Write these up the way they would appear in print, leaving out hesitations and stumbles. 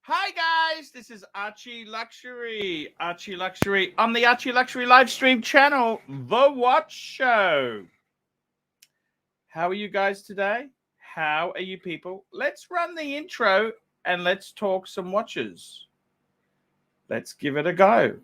Hi guys, this is ArchieLuxury. ArchieLuxury on the ArchieLuxury live stream channel, The Watch Show. How are you guys today? How are you people? Let's run the intro and let's talk some watches. Let's give it a go.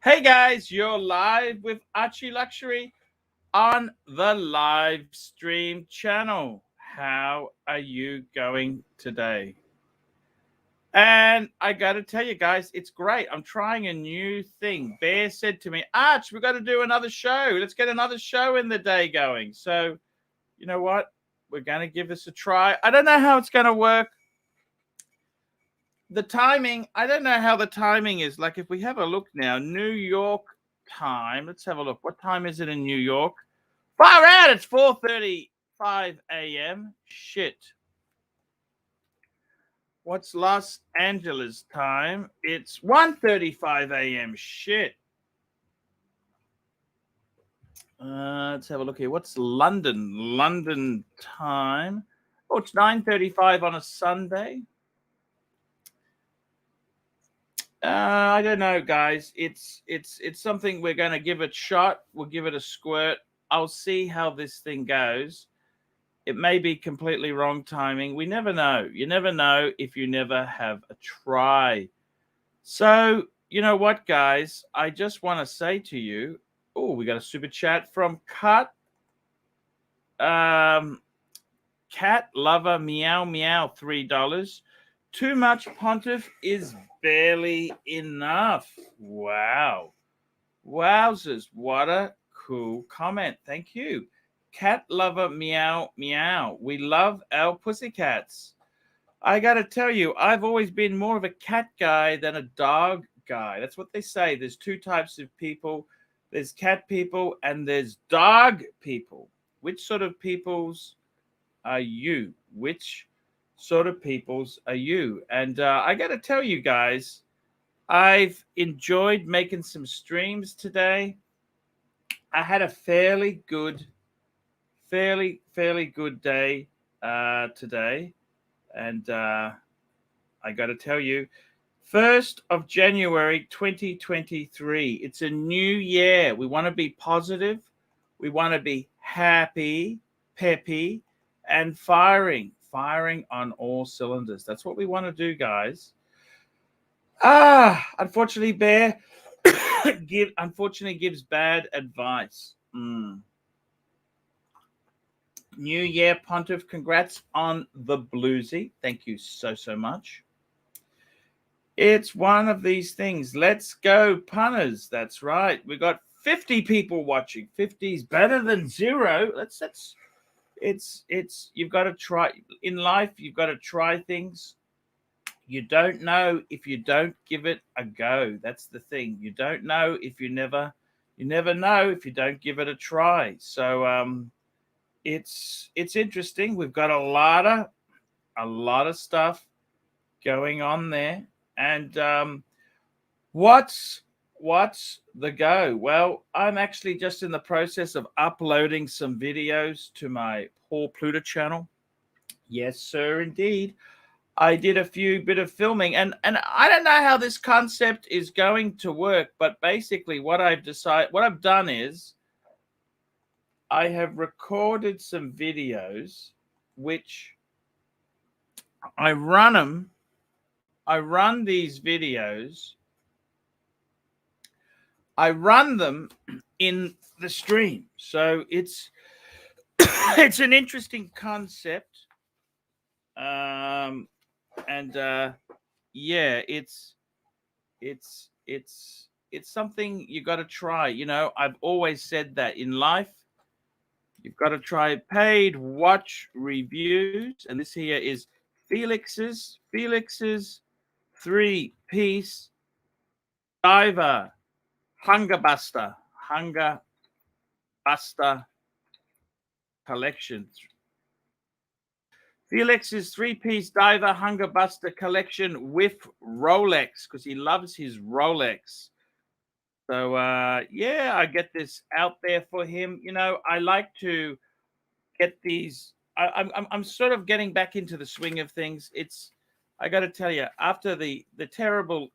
Hey guys, you're live with ArchieLuxury on the live stream channel. How are you going today? And I got to tell you guys, it's great. I'm trying a new thing. Bear said to me, Arch, we've got to do another show. Let's get another show in the day going. So, you know what? We're going to give this a try. I don't know how it's going to work. The timing, I don't know how the timing is. Like if we have a look now, New York time, let's have a look. What time is it in New York? Far out, it's 4:35 a.m. Shit. What's Los Angeles time? It's 1:35 a.m. Shit. Let's have a look here. What's London? London time. Oh, it's 9:35 on a Sunday. I don't know, guys. It's something we're going to give it a shot. We'll give it a squirt. I'll see how this thing goes. It may be completely wrong timing. We never know. You never know if you never have a try. So, you know what, guys? I just want to say to you, oh, we got a super chat from Cat Lover Meow Meow, $3. Too much pontiff is barely enough. Wow. Wowzers. What a cool comment. Thank you. Cat Lover Meow Meow. We love our pussycats. I got to tell you, I've always been more of a cat guy than a dog guy. That's what they say. There's two types of people. there's cat people, and there's dog people. Which sort of peoples are you? Which sort of peoples are you? And I got to tell you guys, I've enjoyed making some streams today. I had a fairly good day today, and I got to tell you, 1st of January 2023. It's a new year. We want to be positive. We want to be happy, peppy, and firing on all cylinders. That's what we want to do, guys. Unfortunately, Bear unfortunately gives bad advice. New Year, Pontiff. Congrats on the bluesy. Thank you so much. It's one of these things. Let's go, punters. That's right. We got 50 people watching. 50 is better than 0. It's you've got to try in life. You've got to try things. You don't know if you don't give it a go. That's the thing. You don't know if you never know if you don't give it a try. So it's interesting. We've got a lot of stuff going on there. And what's the go? Well, I'm actually just in the process of uploading some videos to my Paul Pluta channel. Yes, sir, indeed. I did a bit of filming, and I don't know how this concept is going to work, but basically what I've done is I have recorded some videos, which I run these videos. I run them in the stream. So it's it's an interesting concept. Yeah, it's something you got to try. You know, I've always said that in life, you've got to try paid watch reviews. And this here is Felix's 3-piece diver Hunger Buster collection. Felix's 3-piece diver Hunger Buster collection with Rolex, because he loves his Rolex. So yeah, I get this out there for him. You know, I like to get these. I'm sort of getting back into the swing of things. I got to tell you, after the terrible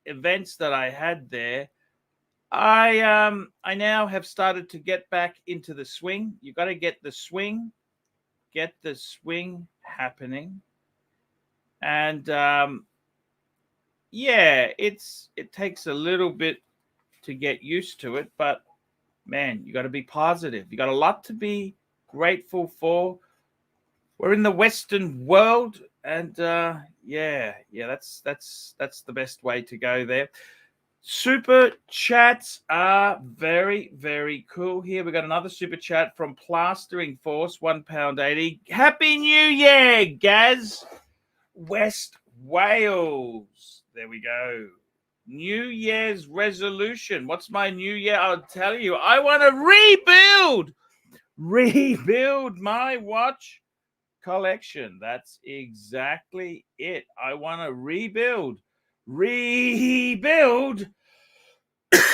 events that I had there, I now have started to get back into the swing. You got to get the swing happening. And yeah, it takes a little bit to get used to it, but man, you got to be positive. You got a lot to be grateful for. We're in the Western world, and yeah, that's the best way to go there. Super chats are very, very cool. Here we got another super chat from Plastering Force, £1.80. Happy New Year, Gaz. West Wales. There we go. New Year's resolution. What's my New Year? I'll tell you. I want to rebuild my watch collection. That's exactly it. I want to rebuild. Rebuild. That's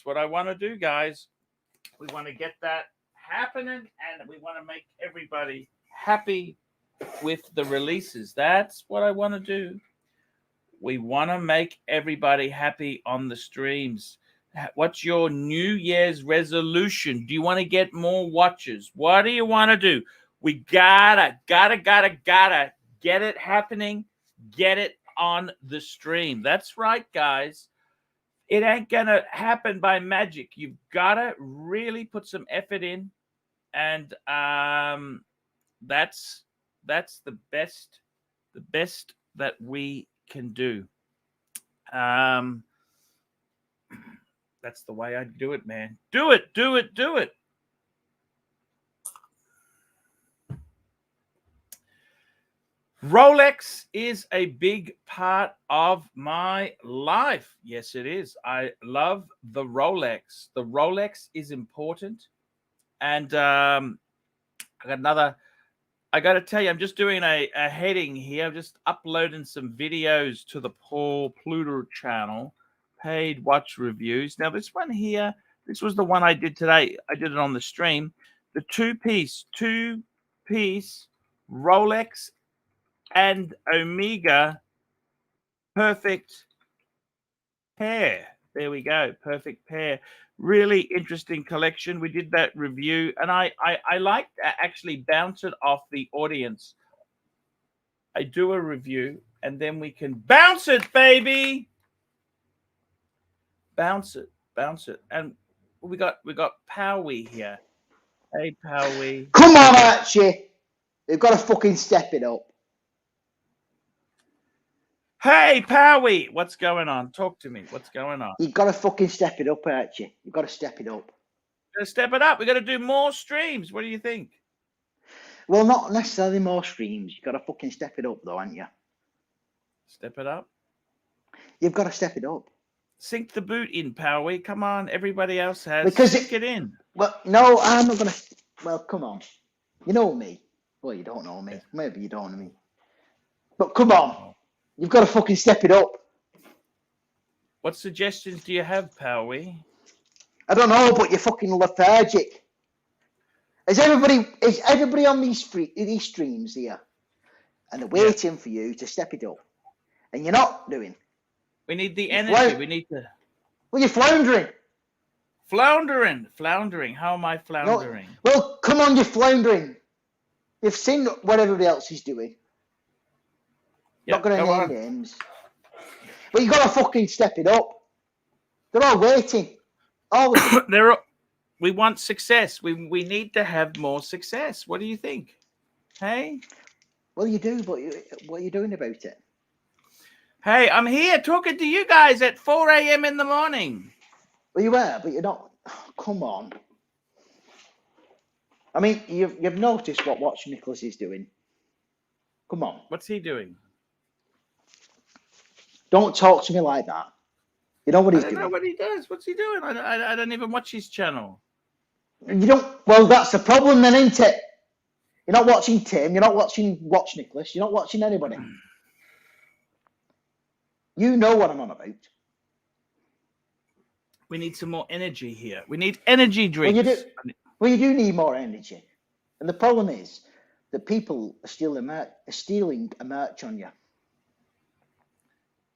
what I want to do, guys. We want to get that happening, and we want to make everybody happy with the releases. That's what I want to do. We want to make everybody happy on the streams. What's your New Year's resolution? Do you want to get more watches? What do you want to do? We gotta get it happening. Get it on the stream. That's right, guys. It ain't gonna happen by magic. You've gotta really put some effort in, and that's the best that we can do. That's the way I do it, man. Do it. Rolex is a big part of my life. Yes, it is. I love the Rolex. The Rolex is important. And I got another. I got to tell you, I'm just doing a heading here. I'm just uploading some videos to the Paul Pluter channel, paid watch reviews. Now, this one here, this was the one I did today. I did it on the stream. The two-piece Rolex and Omega perfect pair. There we go. Perfect pair. Really interesting collection. We did that review, and I like to actually bounce it off the audience. I do a review, and then we can bounce it, baby. Bounce it, bounce it. And we got Powie here. Hey, Powie. Come on, Archie. You've got to fucking step it up. Hey, Powie. What's going on? Talk to me. What's going on? You've got to fucking step it up, Archie. You've got to step it up. We're gonna step it up. We got to do more streams. What do you think? Well, not necessarily more streams. You've got to fucking step it up, though, haven't you? Step it up. You've got to step it up. Sink the boot in, Powie. Come on. Everybody else has. Because Sink it in. Well, no, I'm not going to. Well, come on. You know me. Well, you don't know me. Maybe you don't know me. But come on. You've got to fucking step it up. What suggestions do you have, Powie? I don't know, but you're fucking lethargic. Is everybody on these streams here? And they're waiting for you to step it up. And you're not doing. We need the energy. We need to. Well, you're floundering. Floundering. How am I floundering? No, well, come on, you're floundering. You've seen what everybody else is doing. Not going to name names. But you got to fucking step it up. They're all waiting. We want success. We need to have more success. What do you think? Hey? Well, you do, but what are you doing about it? Hey, I'm here talking to you guys at 4 a.m. in the morning. Well, you were, but you're not. Oh, come on. I mean, you've noticed what Watch Nicholas is doing. Come on. What's he doing? Don't talk to me like that. You know what he's doing. I don't know what he does. What's he doing? I don't even watch his channel. You don't. Well, that's the problem then, isn't it? You're not watching Tim. You're not watching Watch Nicholas. You're not watching anybody. You know what I'm on about. We need some more energy here. We need energy drinks. Well, you do need more energy. And the problem is that people are stealing a merch on you.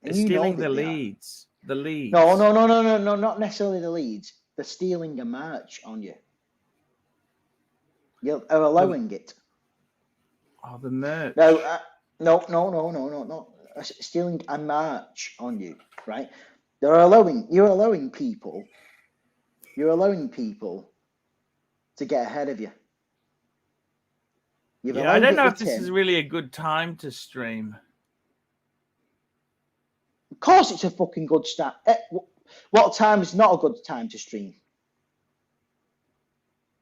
They're stealing the leads. The leads. No, not necessarily the leads. They're stealing a merch on you. You're allowing it. Oh, the merch. No. Stealing a merch on you, right? You're allowing people to get ahead of you. I don't know if this is really a good time to stream. Of course it's a fucking good start. What time is not a good time to stream?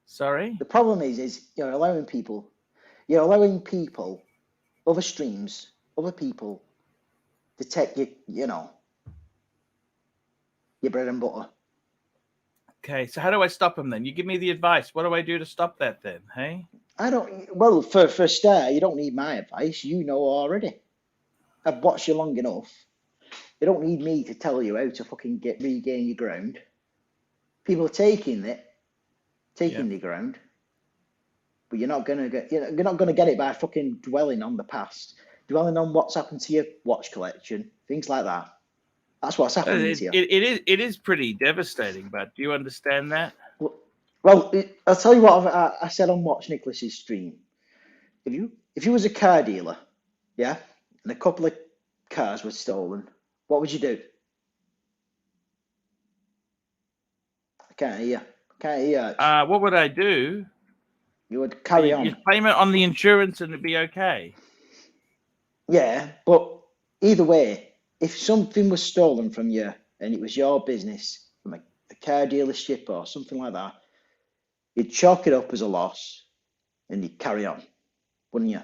Sorry? The problem is you're allowing people, other streams, other people to take your bread and butter. Okay, so how do I stop them then? You give me the advice. What do I do to stop that then, hey? Well, for a start, you don't need my advice. You know already. I've watched you long enough. You don't need me to tell you how to fucking regain your ground. People are taking the ground, but you're not gonna get it by fucking dwelling on the past, dwelling on what's happened to your watch collection, things like that. That's what's happening to you. It is pretty devastating, but do you understand that? Well, I'll tell you what I said on Watch Nicholas's stream. If you was a car dealer, yeah, and a couple of cars were stolen, what would you do? I can't hear. What would I do? You would carry on. You'd claim it on the insurance and it'd be okay. Yeah, but either way, if something was stolen from you and it was your business, from a car dealership or something like that, you'd chalk it up as a loss and you'd carry on, wouldn't you?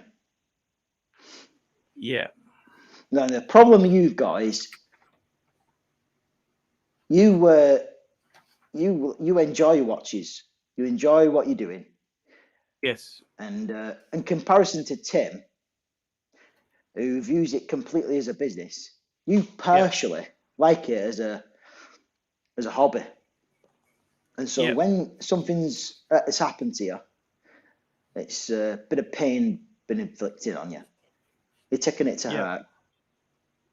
Yeah. Now the problem you've got is you enjoy watches. You enjoy what you're doing, Yes. and in comparison to Tim, who views it completely as a business, you partially like it as a hobby. And so when something's has happened to you, it's a bit of pain been inflicted on you. You're taking it to heart,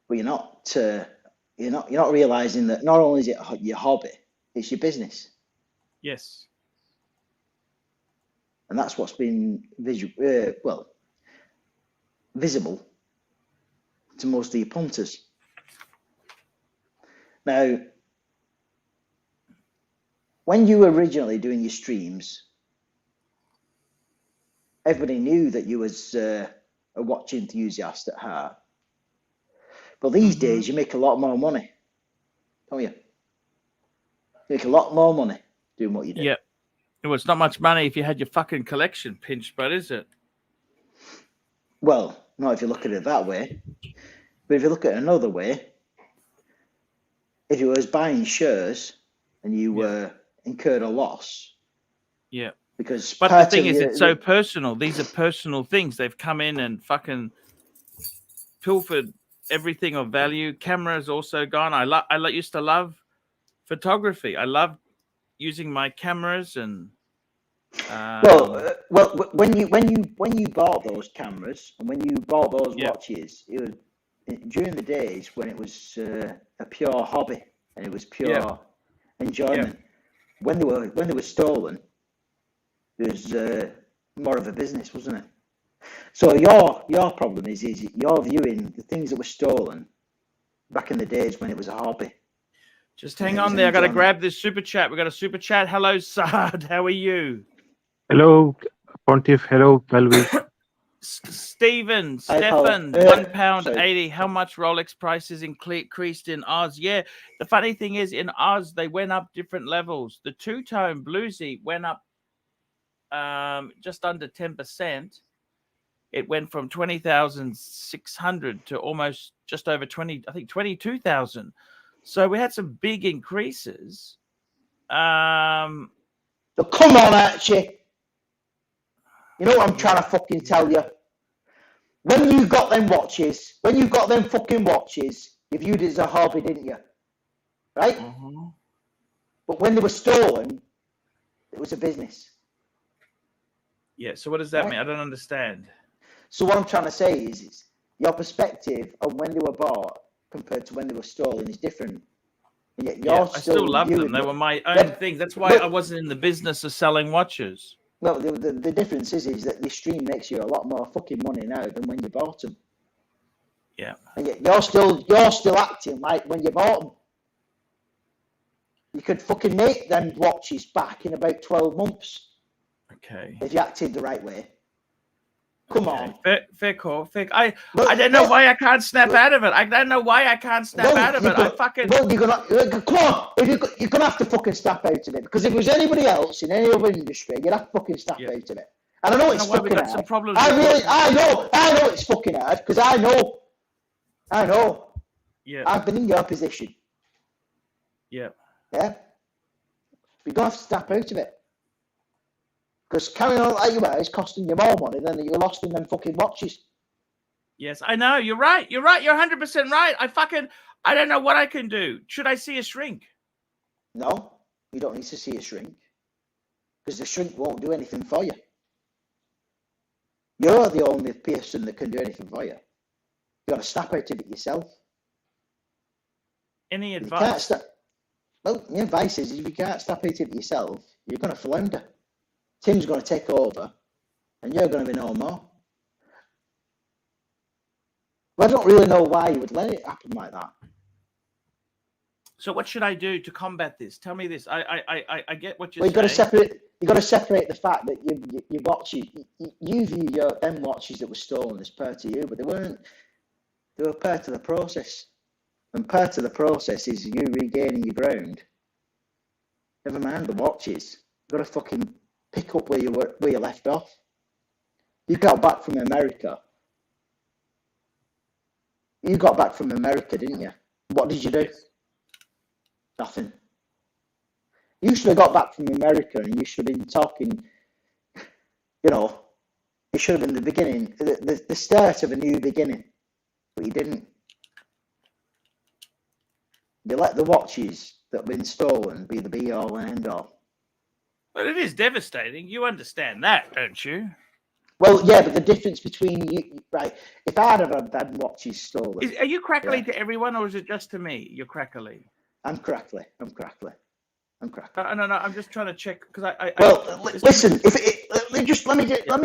but you're not realizing that not only is it your hobby, it's your business. Yes. And that's what's been visible to most of your punters. Now, when you were originally doing your streams, everybody knew that you was a watch enthusiast at heart. But these days, you make a lot more money, don't you? You make a lot more money doing what you do. Yeah. Well, it's not much money if you had your fucking collection pinched, but is it? Well, not if you look at it that way. But if you look at it another way, if you was buying shares and you incurred a loss. Yeah. Because but the thing is, it's so personal. These are personal things. They've come in and fucking pilfered everything of value. Camera's also gone. I used to love photography. I loved using my cameras and. Well, when you bought those cameras and when you bought those watches, it was during the days when it was a pure hobby and it was pure enjoyment. When they were stolen, it was more of a business, wasn't it? So your problem is you're viewing the things that were stolen back in the days when it was a hobby. Just hang on there. I got to grab this super chat. We got a super chat. Hello, Saad. How are you? Hello, Pontiff. Hello, Melvin. Stefan, £1.80. How much Rolex prices increased in Oz? Yeah, the funny thing is, in Oz, they went up different levels. The two-tone bluesy went up just under 10%. It went from 20,600 to almost just over 22,000. So we had some big increases. So come on, Archie. You know what I'm trying to fucking tell you? When you got them fucking watches, you viewed it as a hobby, didn't you? Right? But when they were stolen, it was a business. Yeah, so what does that mean? I don't understand. So what I'm trying to say is your perspective on when they were bought compared to when they were stolen is different. And yet you're I still love them. They were my own thing. That's why I wasn't in the business of selling watches. Well, the difference is that this stream makes you a lot more fucking money now than when you bought them. Yeah. And yet you're still acting like when you bought them. You could fucking make them watches back in about 12 months. Okay. If you acted the right way. Come on. Fair call. I don't know why I can't snap out of it. I don't know why I can't snap out of it. I fucking. Well, you're gonna have to fucking snap out of it, because if it was anybody else in any other industry, you'd have to fucking snap out of it. And I know it's fucking hard. I know it's fucking hard, because I know. Yeah. I've been in your position. Yeah. Yeah. You're gonna have to snap out of it. Because carrying on like you are is costing you more money than you lost in them fucking watches. Yes, I know. You're right. You're 100% right. I don't know what I can do. Should I see a shrink? No, you don't need to see a shrink. Because the shrink won't do anything for you. You're the only person that can do anything for you. You got to snap out of it yourself. Any advice? Well, the advice is if you can't snap out of it yourself, you're going to flounder. Tim's going to take over, and you're going to be no more. Well, I don't really know why you would let it happen like that. So what should I do to combat this? Tell me this. I get what you're saying. You got to separate the fact that you watch you view them watches that were stolen as part of you, but they weren't. They were part of the process, and part of the process is you regaining your ground. Never mind the watches. You got to fucking pick up where you left off. You got back from America You got back from America, didn't you? What did you do? Nothing. You should have got back from America and you should have been talking, you know, it should have been the beginning, the start of a new beginning. But you didn't. You let the watches that have been stolen be the be-all and end-all. But it is devastating. You understand that, don't you? Well, yeah, but the difference between you, right, if I'd have had them watches stolen... Are you crackly to everyone, or is it just to me you're crackly? I'm crackly. I'm crackly. No, I'm just trying to check, because listen, let me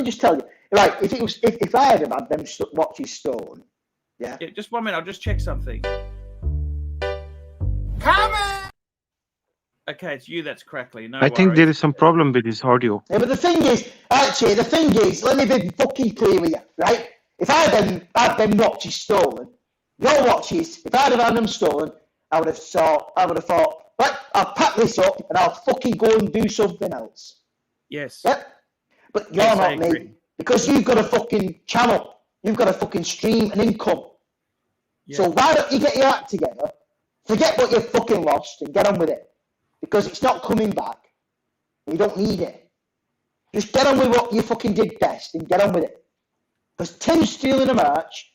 just tell you, right, if I had had them watches stolen, yeah, just 1 minute, I'll just check something. Okay, it's you that's crackly. No, I think there is some problem with his audio. Yeah, but the thing is, Archie, let me be fucking clear with you, right? If I had them watches stolen, your watches, if I'd have had them stolen, I would have thought, right, I'll pack this up and I'll fucking go and do something else. Yes. Yep. But you're not me. Because you've got a fucking channel. You've got a fucking stream and income. Yeah. So why don't you get your act together, forget what you've fucking lost and get on with it? Because it's not coming back. You don't need it. Just get on with what you fucking did best and get on with it. Because Tim's stealing the merch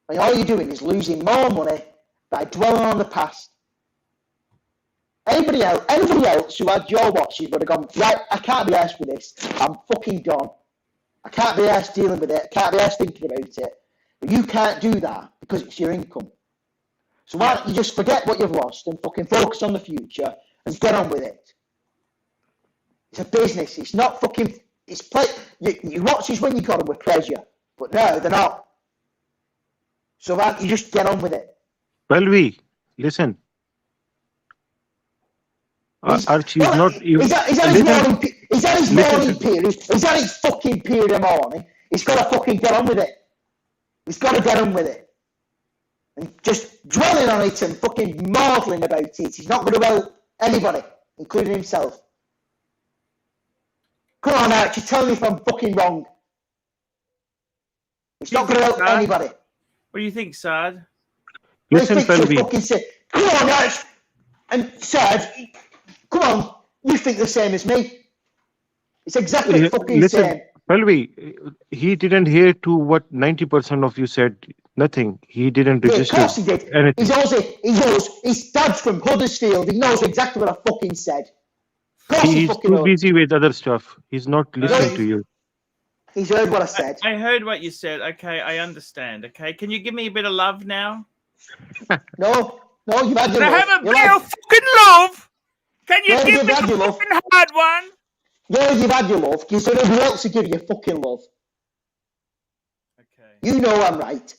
and all you're doing is losing more money by dwelling on the past. Anybody else who had your watches would have gone, right, I can't be arsed with this. I'm fucking done. I can't be arsed dealing with it. I can't be arsed thinking about it. But you can't do that because it's your income. So why don't you just forget what you've lost and fucking focus on the future and get on with it? It's a business. It's not fucking... Your watches when you got them with pleasure. But no, they're not. So why don't you just get on with it? Well, listen. Archie is not even... Is that his morning period? Is that his fucking period of morning? He's got to fucking get on with it. He's got to get on with it. And just dwelling on it and fucking maudling about it, he's not going to help anybody, including himself. Come on, Archie, tell me if I'm fucking wrong. It's not going to help anybody. What do you think, Saad? Listen, Pelvi. Come on, Archie. And Saad, come on, you think the same as me. It's exactly the fucking same. Pelvi, he didn't hear to what 90% of you said. Nothing. He didn't register. Of course he did. Anything. He's Aussie. He knows. His dad's from Huddersfield. He knows exactly what I fucking said. He's too busy with other stuff. He's not listening to you. He's heard what I said. I heard what you said. Okay, I understand. Okay, can you give me a bit of love now? No, you've had your love. I have a bit of fucking love. Can you give me a fucking hard one? Yeah, you've had your love. Because nobody else will give you fucking love. Okay. You know I'm right.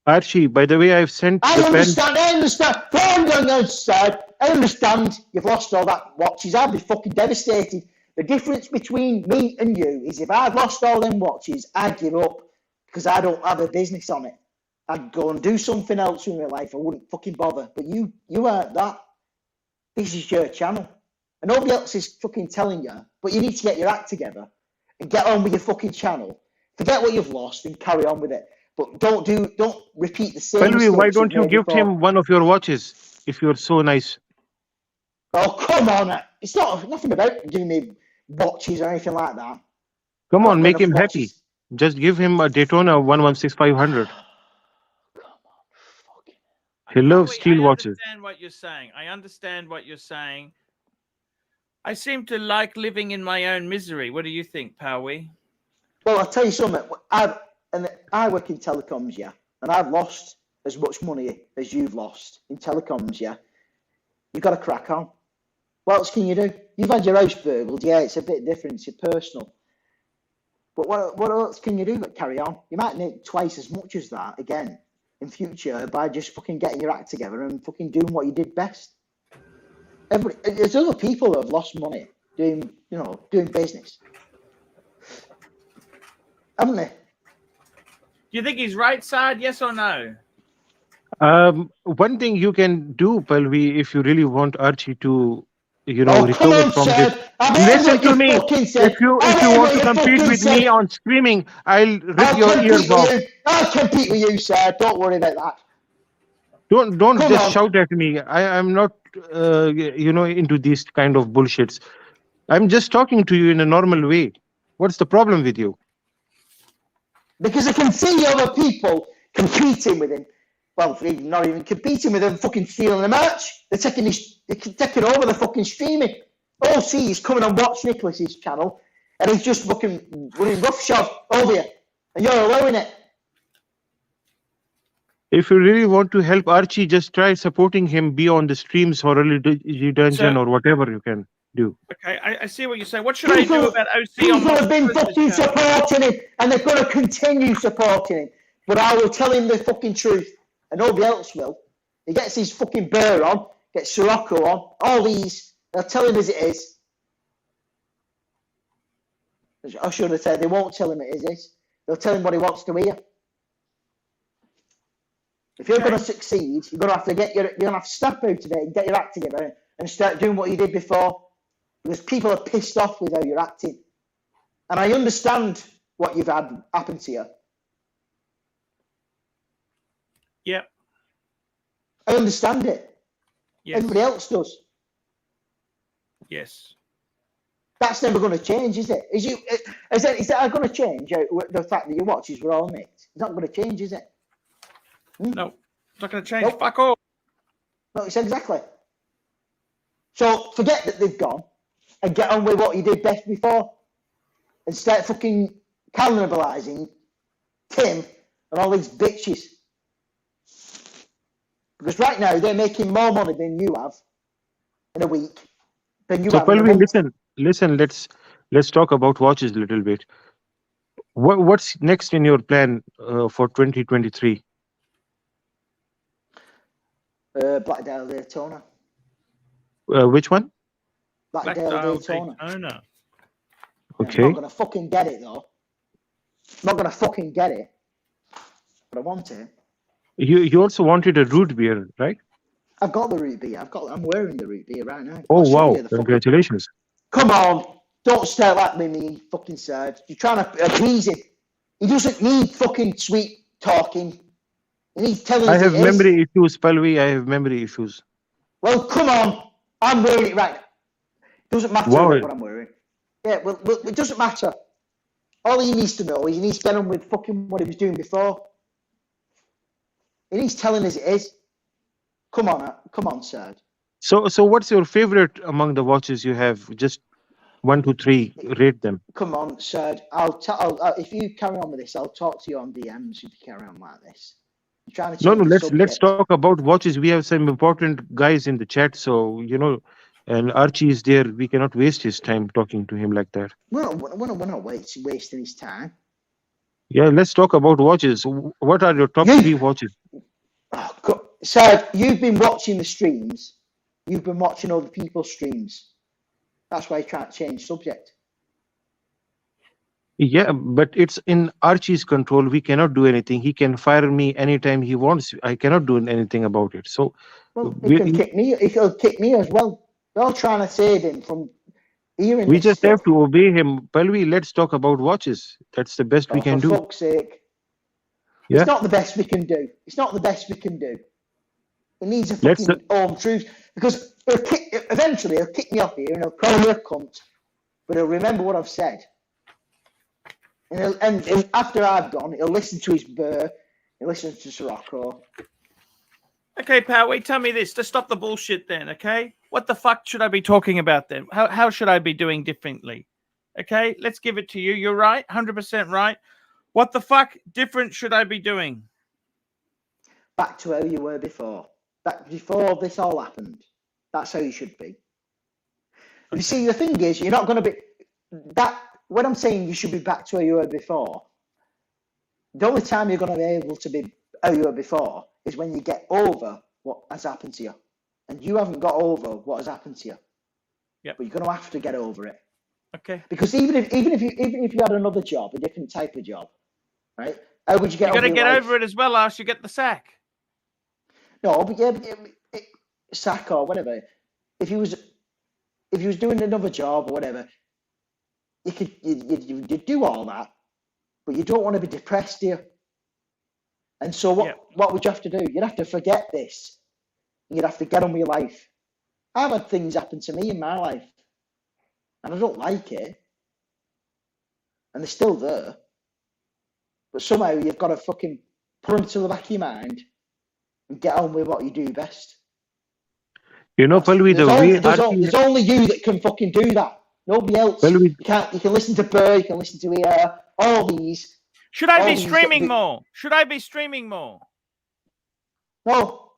Archie, by the way, I've sent I understand. I understand you've lost all that watches. I'd be fucking devastated. The difference between me and you is if I'd lost all them watches, I'd give up because I don't have a business on it. I'd go and do something else in my life. I wouldn't fucking bother. But you aren't that. This is your channel. And nobody else is fucking telling you, but you need to get your act together and get on with your fucking channel. Forget what you've lost and carry on with it. But don't repeat the same mistakes. Why don't you give him one of your watches if you're so nice? Oh, come on. It's nothing about giving me watches or anything like that. Come on, make him happy. Just give him a Daytona 116500. Come on, fucking. He loves steel watches. I understand what you're saying. I seem to like living in my own misery. What do you think, Powie? Well, I'll tell you something. I work in telecoms, yeah, and I've lost as much money as you've lost in telecoms, yeah. You've got to crack on. What else can you do? You've had your house burgled, yeah, it's a bit different, it's personal. But what else can you do but carry on? You might make twice as much as that again in future by just fucking getting your act together and fucking doing what you did best. There's other people who have lost money doing business. Haven't they? Do you think he's right, Saad? Yes or no? One thing you can do, Pelvi, if you really want Archie to Come recover on, from this. sir. I've heard Listen what to you me. fucking If said. you I've if you heard want what to you compete fucking with me said. on screaming, I'll rip I'll your compete ears with off. you. I'll compete with you, sir. Don't worry about that. Don't Come just on. shout at me. I'm not into these kind of bullshits. I'm just talking to you in a normal way. What's the problem with you? Because I can see other people competing with him. Well, not even competing with him, fucking stealing the match. They're taking over the fucking streaming. All see is coming and watch Nicholas's channel, and he's just fucking running roughshod over you, and you're allowing it. If you really want to help Archie, just try supporting him, be on the streams or a little dungeon So, or whatever you can do. okay, I see what you're saying. What should I do about OC on People Moss have been Christmas fucking channel? supporting him, and they're going to continue supporting him. But I will tell him the fucking truth, and nobody else will. He gets his fucking Burr on, gets Sirocco on, all these. They'll tell him as it is. I should have said they won't tell him it is this. They'll tell him what he wants to hear. If you're going to succeed, you're going to have to snap out of it and get your act together and start doing what you did before. Because people are pissed off with how you're acting. And I understand what you've had happen to you. Yep. I understand it. Yes. Everybody else does. Yes. That's never going to change, is it? Is that going to change the fact that your watches were all nicked? It's not going to change, is it? No, it's not going to change. Nope. Fuck all. No, it's exactly. So forget that they've gone and get on with what you did best before and start fucking cannibalising Tim and all these bitches. Because right now they're making more money than you have in a week than you So have in a Palvi, month. listen. Let's talk about watches a little bit. What's next in your plan for 2023? Blackdale Daytona. Which one? Blackdale Daytona. Okay. I'm not going to fucking get it, though. I'm not going to fucking get it. But I want it. You also wanted a root beer, right? I've got the root beer. I'm wearing the root beer right now. Oh, wow. Congratulations. Come on. Don't stare at me, fucking sad. You're trying to appease him. He doesn't need fucking sweet talking. He needs telling us I have memory issues, Palvi. I have memory issues. Well, come on. I'm wearing it right now. Doesn't matter what I'm wearing. Yeah, well, it doesn't matter. All he needs to know is he needs to get on with fucking what he was doing before. He needs telling us it is. Come on, sir. So what's your favorite among the watches you have? Just 1, 2, 3. Rate them. Come on, sir. If you carry on with this, I'll talk to you on DMs if you carry on like this. I'm trying to change let's talk about watches. We have some important guys in the chat, so and Archie is there. We cannot waste his time talking to him like that. We're not wasting his time. Yeah, let's talk about watches. What are your top 3 watches? Oh, sir, you've been watching the streams. You've been watching other people's streams. That's why you try to change subject. Yeah, but it's in Archie's control. We cannot do anything. He can fire me anytime he wants. I cannot do anything about it. So, he can kick me. He'll kick me as well. They're all trying to save him from hearing. We just have to obey him. Palvi, let's talk about watches. That's the best we can do. For fuck's sake. Yeah. It's not the best we can do. It needs a fucking home truth, because eventually he'll kick me off here and he'll call me a cunt, but he'll remember what I've said. And after I've gone, he'll listen to his Burr, he'll listen to Sirocco. Okay, pal, wait, tell me this to stop the bullshit then, okay? What the fuck should I be talking about then? How should I be doing differently? Okay, let's give it to you. You're right, 100% right. What the fuck different should I be doing? Back to how you were before. Back before this all happened. That's how you should be. Okay. You see, the thing is, you're not going to be... When I'm saying you should be back to how you were before, the only time you're going to be able to be how you were before is when you get over what has happened to you. And you haven't got over what has happened to you. Yep. But you're going to have to get over it. Okay. Because even if you had another job, a different type of job, right? How would you get over it? You got to get over it as well, else you get the sack. No, but sack or whatever. If you was if you was doing another job or whatever, you do all that, but you don't want to be depressed, do you? And so what would you have to do? You'd have to forget this. You'd have to get on with your life. I've had things happen to me in my life, and I don't like it, and they're still there. But somehow you've got to fucking put them to the back of your mind and get on with what you do best. You know, Palvi, the way there's only you that can fucking do that. Nobody else. Palvi, You can listen to Burr, you can listen to ER, all these. Should I be streaming more? Should I be streaming more? No,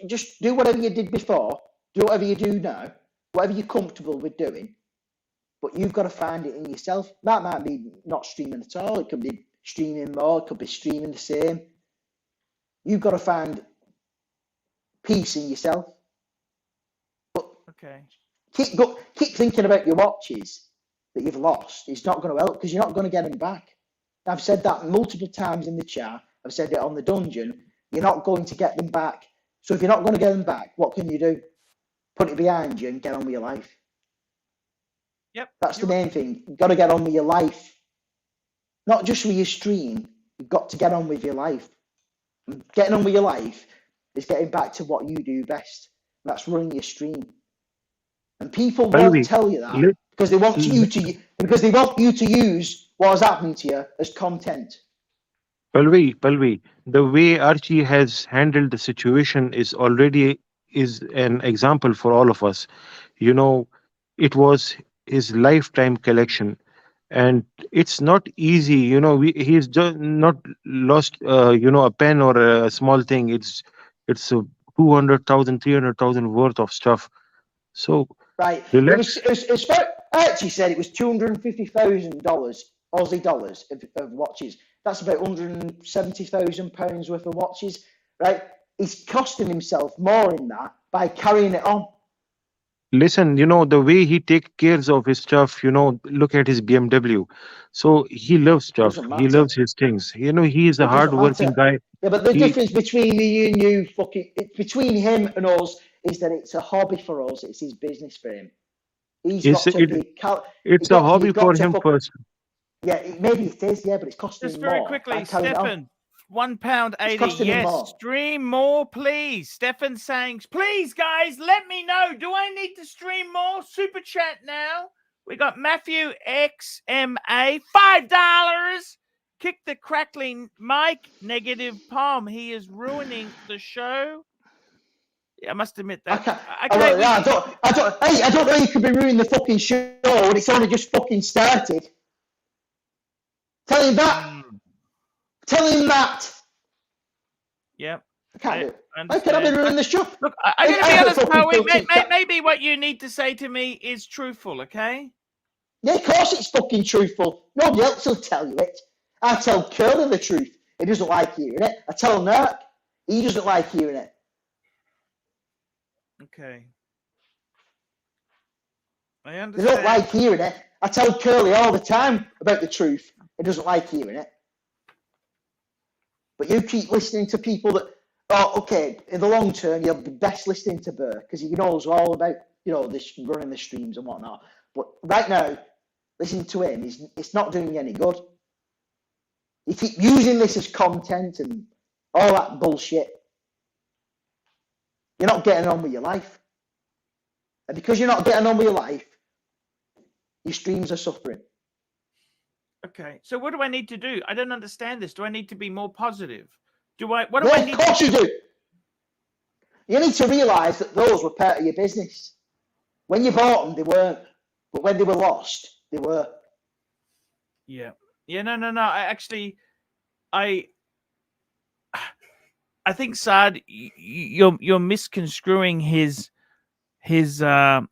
just do whatever you did before. Do whatever you do now. Whatever you're comfortable with doing. But you've got to find it in yourself. That might be not streaming at all. It could be streaming more. It could be streaming the same. You've got to find peace in yourself. But okay, keep thinking about your watches that you've lost. It's not going to help because you're not going to get them back. I've said that multiple times in the chat. I've said it on the dungeon. You're not going to get them back. So if you're not going to get them back, what can you do? Put it behind you and get on with your life. Yep. That's the main thing. You've got to get on with your life. Not just with your stream. You've got to get on with your life. And getting on with your life is getting back to what you do best. That's running your stream. And people won't tell you that because they want you to use what has happened to you as content. Palvi, the way Archie has handled the situation is an example for all of us. You know, it was his lifetime collection, and it's not easy. You know, he's just not lost. A pen or a small thing. It's 200,000, 300,000 worth of stuff. So right, relax. Archie said it was $250,000 Aussie dollars of watches. That's about £170,000 worth of watches, right? He's costing himself more in that by carrying it on. Listen, the way he takes care of his stuff, look at his BMW. So he loves stuff. He loves his things. He is a hard-working guy. Yeah, but the difference between me and you, between him and us, is that it's a hobby for us. It's his business for him. It's a hobby for him first. Yeah, maybe it is, yeah, but it's costing him more. Just very quickly, Stefan, £1.80. Yes, stream more, please. Stefan saying, please, guys, let me know. Do I need to stream more? Super chat now. We got Matthew XMA, $5. Kick the crackling mic, negative palm. He is ruining the show. Yeah, I must admit that. I don't know you could be ruining the fucking show when it's only just fucking started. Tell him that. Tell him that. Yep. I can't do it. How can I be ruining the show? Look, I'm going to be honest, Howie. Maybe what you need to say to me is truthful, okay? Yeah, of course it's fucking truthful. Nobody else will tell you it. I tell Curly the truth. He doesn't like hearing it. I tell Nerk. He doesn't like hearing it. Okay. I understand. They don't like hearing it. I tell Curly all the time about the truth. He doesn't like hearing it. But you keep listening to people that, okay, in the long term, you'll be best listening to Burr because he knows all about, this running the streams and whatnot. But right now, listening to him, it's not doing you any good. You keep using this as content and all that bullshit. You're not getting on with your life. And because you're not getting on with your life, your streams are suffering. Okay, so what do I need to do? I don't understand this. Do I need to be more positive? Of course you do. You need to realise that those were part of your business. When you bought them, they weren't. But when they were lost, they were. Yeah. Yeah, no. I think, Saad, you're misconstruing his the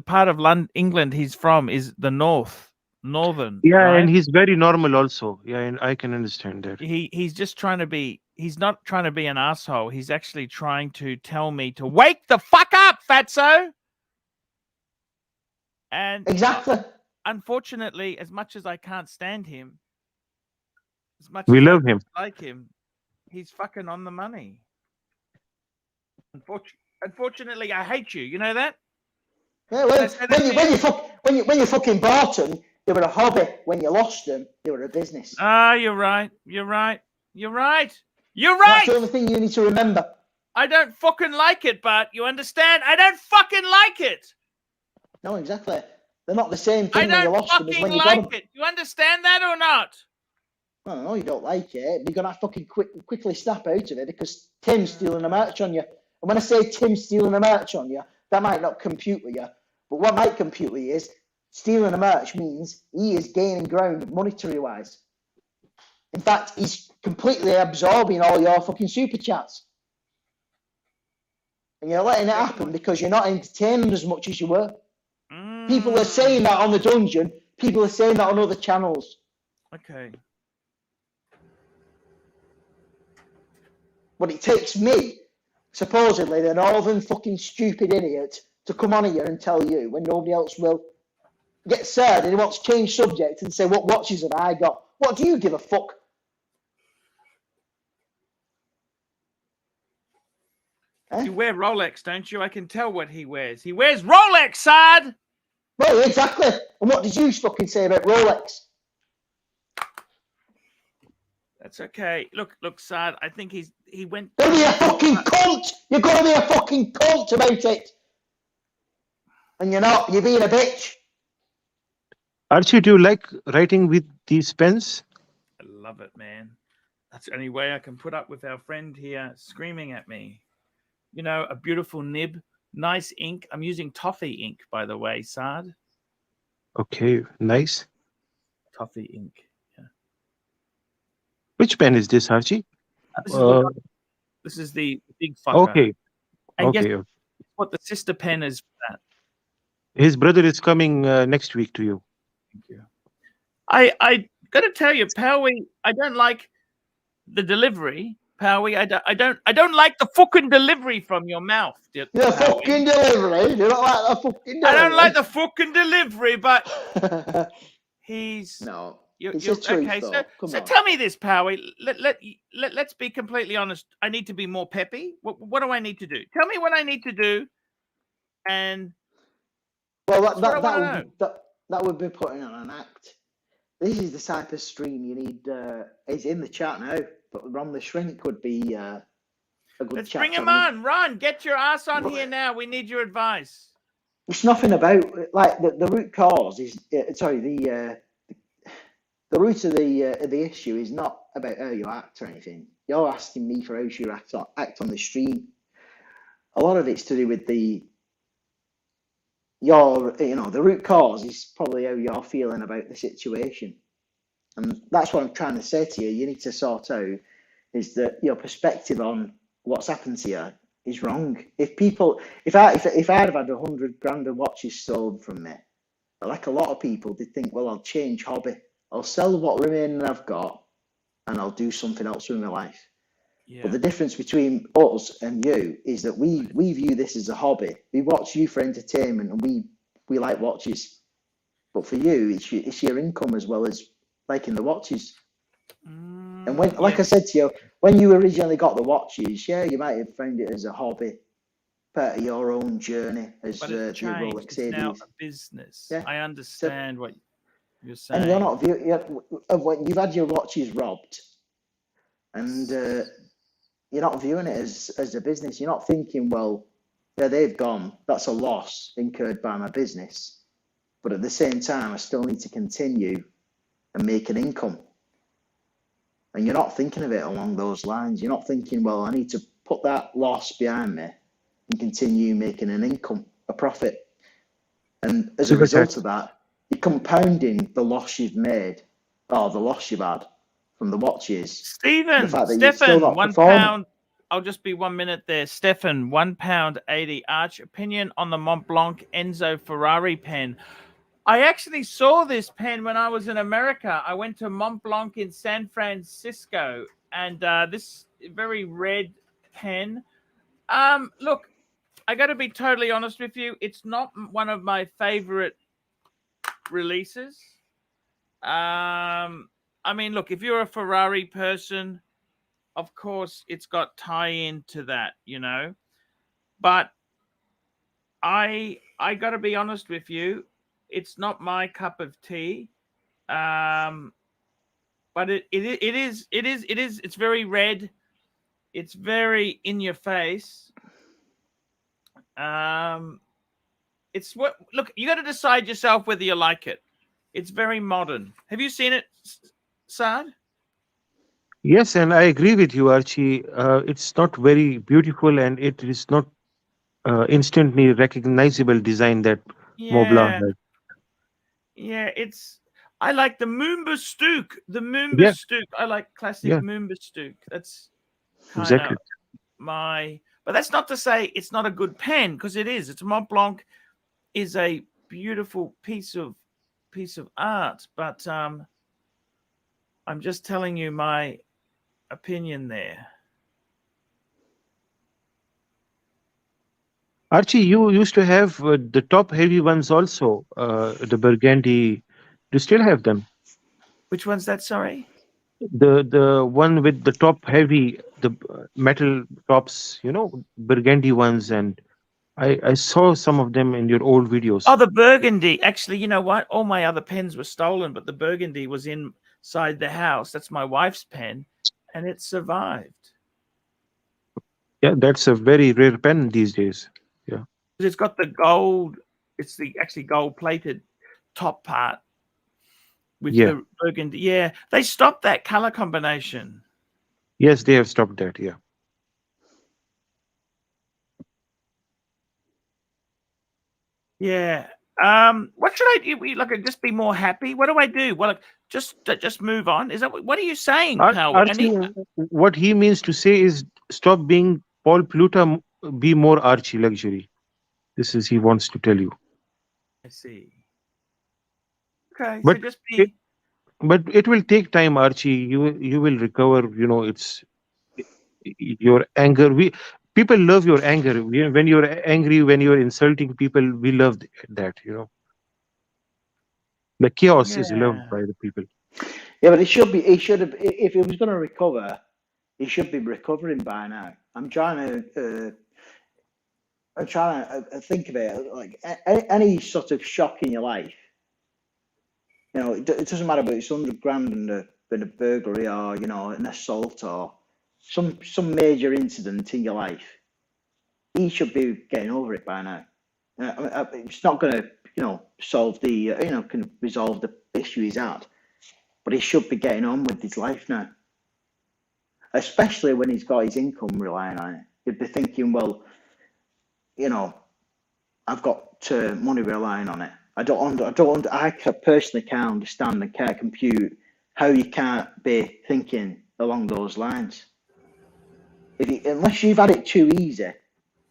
part of England he's from is the northern. Yeah, right? And he's very normal also. Yeah, and I can understand that. He's just trying to be. He's not trying to be an asshole. He's actually trying to tell me to wake the fuck up, fatso. And exactly. Unfortunately, as much as I can't stand him, as much we as love him. Like him, he's fucking on the money. Unfortunately, I hate you. You know that? Yeah, Did I say that? when you fucking bought them, they were a hobby. When you lost them, they were a business. Ah, you're right. You're right. You're right. You're That's the right. only thing you need to remember. I don't fucking like it, but you understand? I don't fucking like it. No, exactly. They're not the same I thing when you don't lost them as fucking when you got like them. it. You understand that or not? Oh, no, you don't like it. You're gonna fucking quickly snap out of it because Tim's stealing the merch on you. And when I say Tim's stealing the merch on you, that might not compute with you. But what might compute with you is stealing the merch means he is gaining ground monetary wise. In fact, he's completely absorbing all your fucking super chats. And you're letting it happen because you're not entertained as much as you were. People are saying that on the dungeon. People are saying that on other channels. Okay. But it takes me, supposedly the northern fucking stupid idiot, to come on here and tell you when nobody else will. Get sad and he wants to change subject and say, what watches have I got? What do you give a fuck? You wear Rolex, don't you? I can tell what he wears. He wears Rolex, Sad! Well, exactly. And what did you fucking say about Rolex? That's okay. Look, Sad, I think he went... You're gonna be a fucking cunt! You're gonna be a fucking cunt about it! And you're not. You're being a bitch. Archie, do you like writing with these pens? I love it, man. That's the only way I can put up with our friend here screaming at me. You know, a beautiful nib, nice ink. I'm using toffee ink, by the way, Sad. Okay, nice. Toffee ink. Yeah. Which pen is this, Archie? This is the big fucker. Okay. And guess Okay. what the sister pen is for that? His brother is coming next week to you. Thank you. I gotta tell you, Powie, I don't like the delivery. Powie, I don't like the fucking delivery from your mouth. The fucking delivery. You don't like the fucking delivery. I don't like the fucking delivery, but he's no. You're, it's a truth, okay. though. So tell me this, Powie. Let's be completely honest. I need to be more peppy. What do I need to do? Tell me what I need to do. And well, that would be putting on an act. This is the type of stream you need. He's in the chat now, but Ron the Shrink would be a good let's chat. Bring him on. Ron, get your ass on here now. We need your advice. It's nothing about like the root cause is sorry the root of the issue is not about how you act or anything. You're asking me for how you act on the stream. A lot of it's to do with the root cause is probably how you're feeling about the situation. And that's what I'm trying to say to you. You need to sort out is that your perspective on what's happened to you is wrong. If I'd have had 100 grand of watches sold from me, like a lot of people, they think, well, I'll change hobby. I'll sell what remaining I've got and I'll do something else with my life. Yeah. But the difference between us and you is that we view this as a hobby. We watch you for entertainment and we like watches. But for you, it's your income as well as liking the watches. And when, like I said to you, when you originally got the watches, yeah, you might have found it as a hobby, part of your own journey as but it's changed. Rolex it's now a business. Yeah. I understand what you're saying. And you're not you've had your watches robbed, and you're not viewing it as a business. You're not thinking, well, yeah, they've gone. That's a loss incurred by my business, but at the same time, I still need to continue and make an income. And you're not thinking of it along those lines. You're not thinking, well, I need to put that loss behind me and continue making an income, a profit. And as a result of that, you're compounding the loss you've made, or the loss you've had from the watches. Stephen, £1. I'll just be 1 minute there. Stefan, £1.80. Arch, opinion on the Mont Blanc Enzo Ferrari pen. I actually saw this pen when I was in America. I went to Mont Blanc in San Francisco, and this very red pen. Look, I got to be totally honest with you. It's not one of my favorite releases. I mean, look, if you're a Ferrari person, of course, it's got tie-in to that, you know. But I I got to be honest with you. It's not my cup of tea. But it's very red. It's very in your face. It's what, look, you got to decide yourself whether you like it. It's very modern. Have you seen it, Saad? Yes, and I agree with you, Archie. It's not very beautiful, and it is not instantly recognizable design that Mobla Yeah. has. Yeah, I like the Moomba Stook. The Moomba Yeah, Stook. I like classic yeah, Moomba Stook. That's kind of exactly. but that's not to say it's not a good pen, because it is. It's Mont Blanc is a beautiful piece of art, but I'm just telling you my opinion there. Archie, you used to have the top heavy ones also, the burgundy. Do you still have them? Which one's that? Sorry. The one with the top heavy, the metal tops, burgundy ones, and I saw some of them in your old videos. Oh, the burgundy. Actually, you know what? All my other pens were stolen, but the burgundy was inside the house. That's my wife's pen, and it survived. Yeah, that's a very rare pen these days. Yeah. It's got the gold. It's the actually gold plated top part with Yeah. the burgundy. Yeah, they stopped that color combination. Yes, they have stopped that. Yeah. Yeah. What should I do? Like, just be more happy. What do I do? Well, like, just move on. Is that what are you saying, pal? Archie, what he means to say is stop being Paul Pluta, be more Archie luxury. This is he wants to tell you. I see. Okay, so But just it, be. but it will take time, Archie. You will recover. It's your anger. People love your anger. When you're angry, when you're insulting people, we love that. The chaos is loved Yeah. by the people. Yeah, but he should have, if he was going to recover, he should be recovering by now. I'm trying to think of it like any sort of shock in your life. It doesn't matter about it's 100 grand and a burglary, or an assault, or some major incident in your life. He should be getting over it by now. It's not going to solve the can resolve the issue he's had, but he should be getting on with his life now. Especially when he's got his income relying on it. He'd be thinking, well, I've got money relying on it. I personally can't understand and can't compute how you can't be thinking along those lines. Unless you've had it too easy,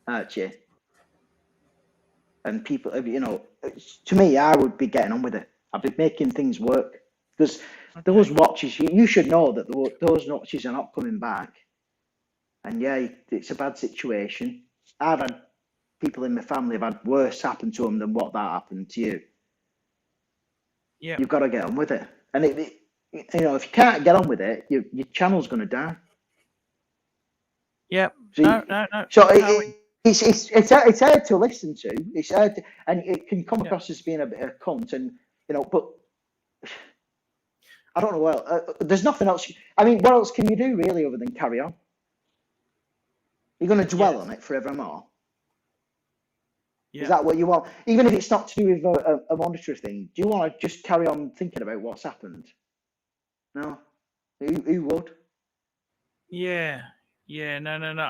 Archie, and people, to me, I would be getting on with it. I'd be making things work, because those watches, you should know that those watches are not coming back. And yeah, it's a bad situation. I've had people in my family have had worse happen to them than what that happened to you. Yeah. You've got to get on with it. And if you can't get on with it, your channel's going to die. Yeah. So No. So it's hard to listen to. It's hard to, and it can come across as being a bit of a cunt, and but I don't know. Well, there's nothing else. I mean, what else can you do really other than carry on? You're going to dwell on it forevermore. Yeah. Is that what you want? Even if it's not to do with a monetary thing, do you want to just carry on thinking about what's happened? No. Who would? Yeah. No.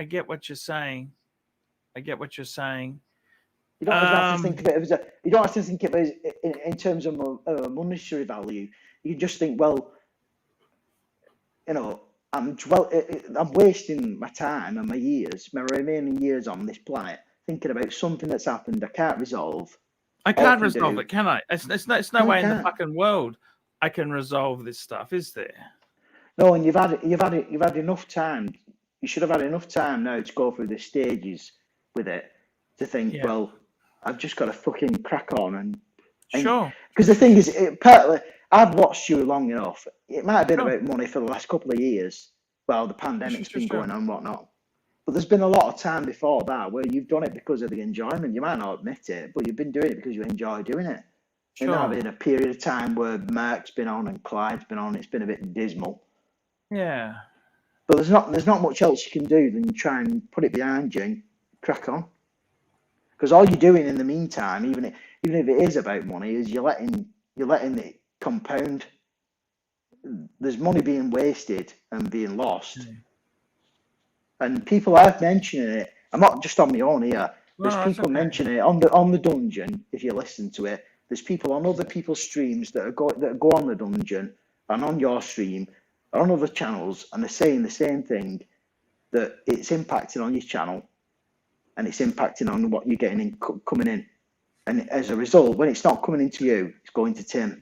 I get what you're saying. You don't have to think of it as you don't have to think of it in terms of monetary value. You just think, well, I'm wasting my time and my remaining years on this planet, thinking about something that's happened I can't resolve. I can't resolve it, can I? It's no way in the fucking world I can resolve this stuff, is there? No, and you've had enough time. You should have had enough time now to go through the stages with it to think, well, I've just got to fucking crack on and sure. Because the thing is, partly I've watched you long enough. It might have been about money for the last couple of years while the pandemic's been going on and whatnot. But there's been a lot of time before that where you've done it because of the enjoyment. You might not admit it, but you've been doing it because you enjoy doing it. Sure. And there's been a period of time where Mark's been on and Clyde's been on. It's been a bit dismal. Yeah. But there's not much else you can do than try and put it behind you and crack on. Because all you're doing in the meantime, even if it is about money, is you're letting it compound. There's money being wasted and being lost. And people are mentioning it. I'm not just on my own here. There's people mentioning it on the dungeon. If you listen to it, there's people on other people's streams that go on the dungeon and on your stream or on other channels, and they're saying the same thing, that it's impacting on your channel and it's impacting on what you're getting in coming in. And as a result, when it's not coming into you, it's going to Tim.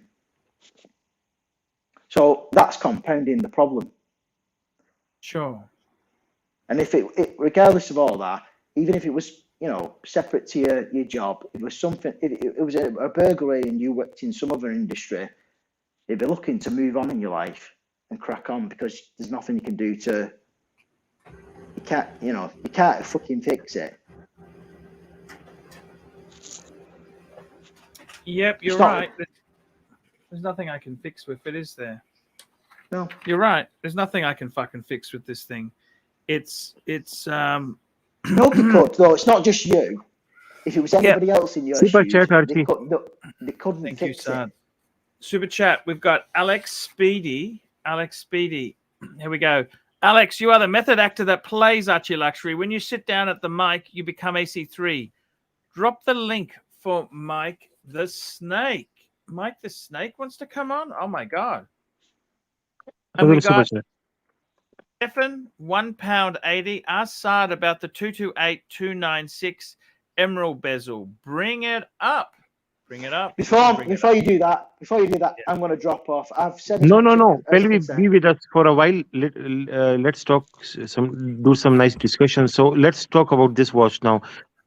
So that's compounding the problem. Sure. And if it regardless of all that, even if it was, separate to your job, it was something, it was a burglary and you worked in some other industry, you'd be looking to move on in your life and crack on, because there's nothing you can do you can't fucking fix it. Yep, you're right. There's nothing I can fix with it, is there? No. You're right. There's nothing I can fucking fix with this thing. It's Nobody could, though. It's not just you. If it was anybody else in your Super shoes, chat, Archie. they couldn't Thank you, fix son. it. Super chat. We've got Alex Speedy. Here we go. Alex, you are the method actor that plays ArchieLuxury. When you sit down at the mic, you become AC3. Drop the link for Mike the Snake. Mike the Snake wants to come on? Oh, my God. And we got Stefan, £1.80. Ask Saad about the 228296 Emerald bezel. Bring it up. Bring it up. Before you do that, yeah. I'm going to drop off. I've said no. Pelvi, be with us for a while. Let's talk do some nice discussion. So let's talk about this watch now.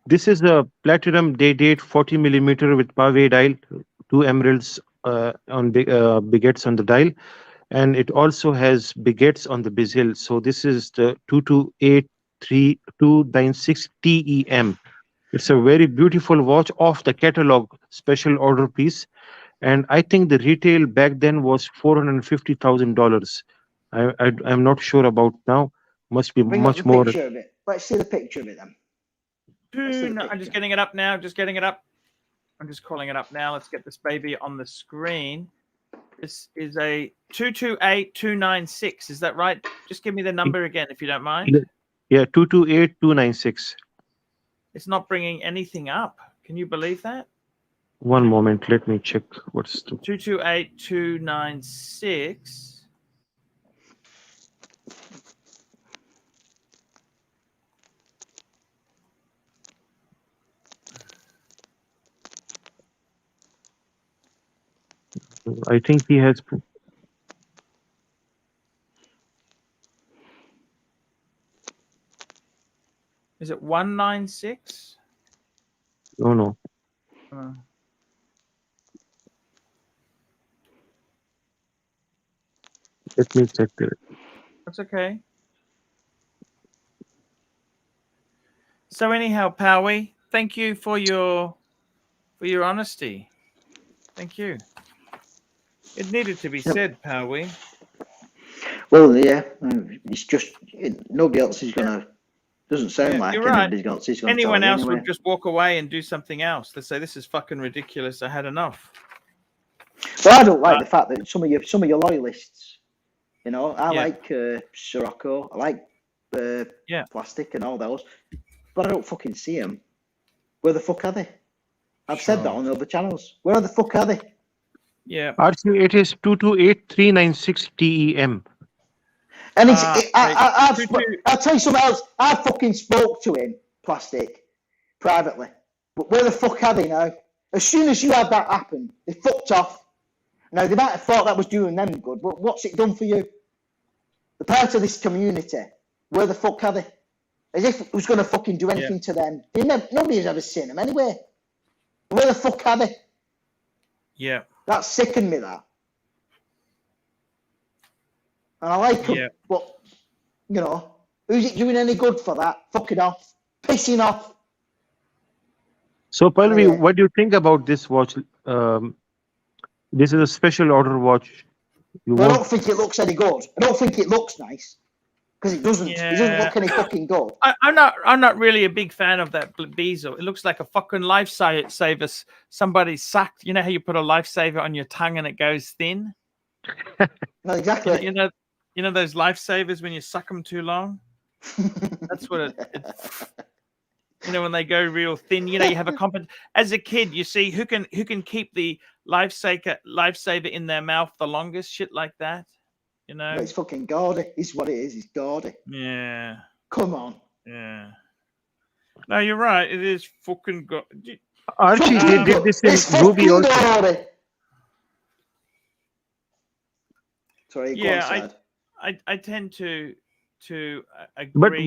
This is a platinum day date 40mm with pave dial, 2 emeralds on bigets on the dial, and it also has bigets on the bezel. So this is the 2283-296 TEM. It's a very beautiful watch off the catalog special order piece. And I think the retail back then was $450,000. I'm not sure about now. Must be much more. Picture of it. Let's see the picture of it then. I'm just getting it up now. I'm just calling it up now. Let's get this baby on the screen. This is a 228296. Is that right? Just give me the number again, if you don't mind. Yeah, 228296. It's not bringing anything up. Can you believe that? One moment. Let me check. What's the 228296? I think he has. Is it 196? No. Let me check it. That's okay. So anyhow, Powie, thank you for your honesty. Thank you. It needed to be said, Powie. Well, yeah, it's just nobody else is gonna. Doesn't sound like anybody else is gonna. Anyone else would just walk away and do something else. They say this is fucking ridiculous. I had enough. Well, I don't like the fact that some of your loyalists, I like Sirocco, I like Plastic and all those, but I don't fucking see them. Where the fuck are they? I've said that on the other channels. Where the fuck are they? Yeah. Archie, it is 228396 TEM. And I'll tell you something else. I fucking spoke to him, Plastic, privately. But where the fuck are they now? As soon as you had that happen, they fucked off. Now, they might have thought that was doing them good, but what's it done for you? The part of this community, where the fuck are they? As if it was going to fucking do anything to them. Nobody has ever seen them anyway. Where the fuck are they? Yeah. That sickened me, that. And I like them, but, Who's it doing any good for that? Fucking off. Pissing off. So, Palvi, Anyway, what do you think about this watch? This is a special order watch. You but I want? don't think it looks any good. I don't think it looks nice. Because it doesn't. It doesn't Yeah. look any fucking good. I'm not really a big fan of that bezel. It looks like a fucking lifesaver. Somebody sucked. You know how you put a lifesaver on your tongue and it goes thin? No, exactly. You know those lifesavers when you suck them too long? That's what it's. You know, when they go real thin, you know, you have a as a kid, you see who can keep the lifesaver in their mouth the longest, shit like that. You know, But it's fucking gaudy. It's what it is. It's gaudy. yeah, Come on. yeah. No, you're right. It is fucking Archie, they did this in It's Ruby fucking also. gaudy. Sorry, go Yeah, on, Sad. I tend to agree.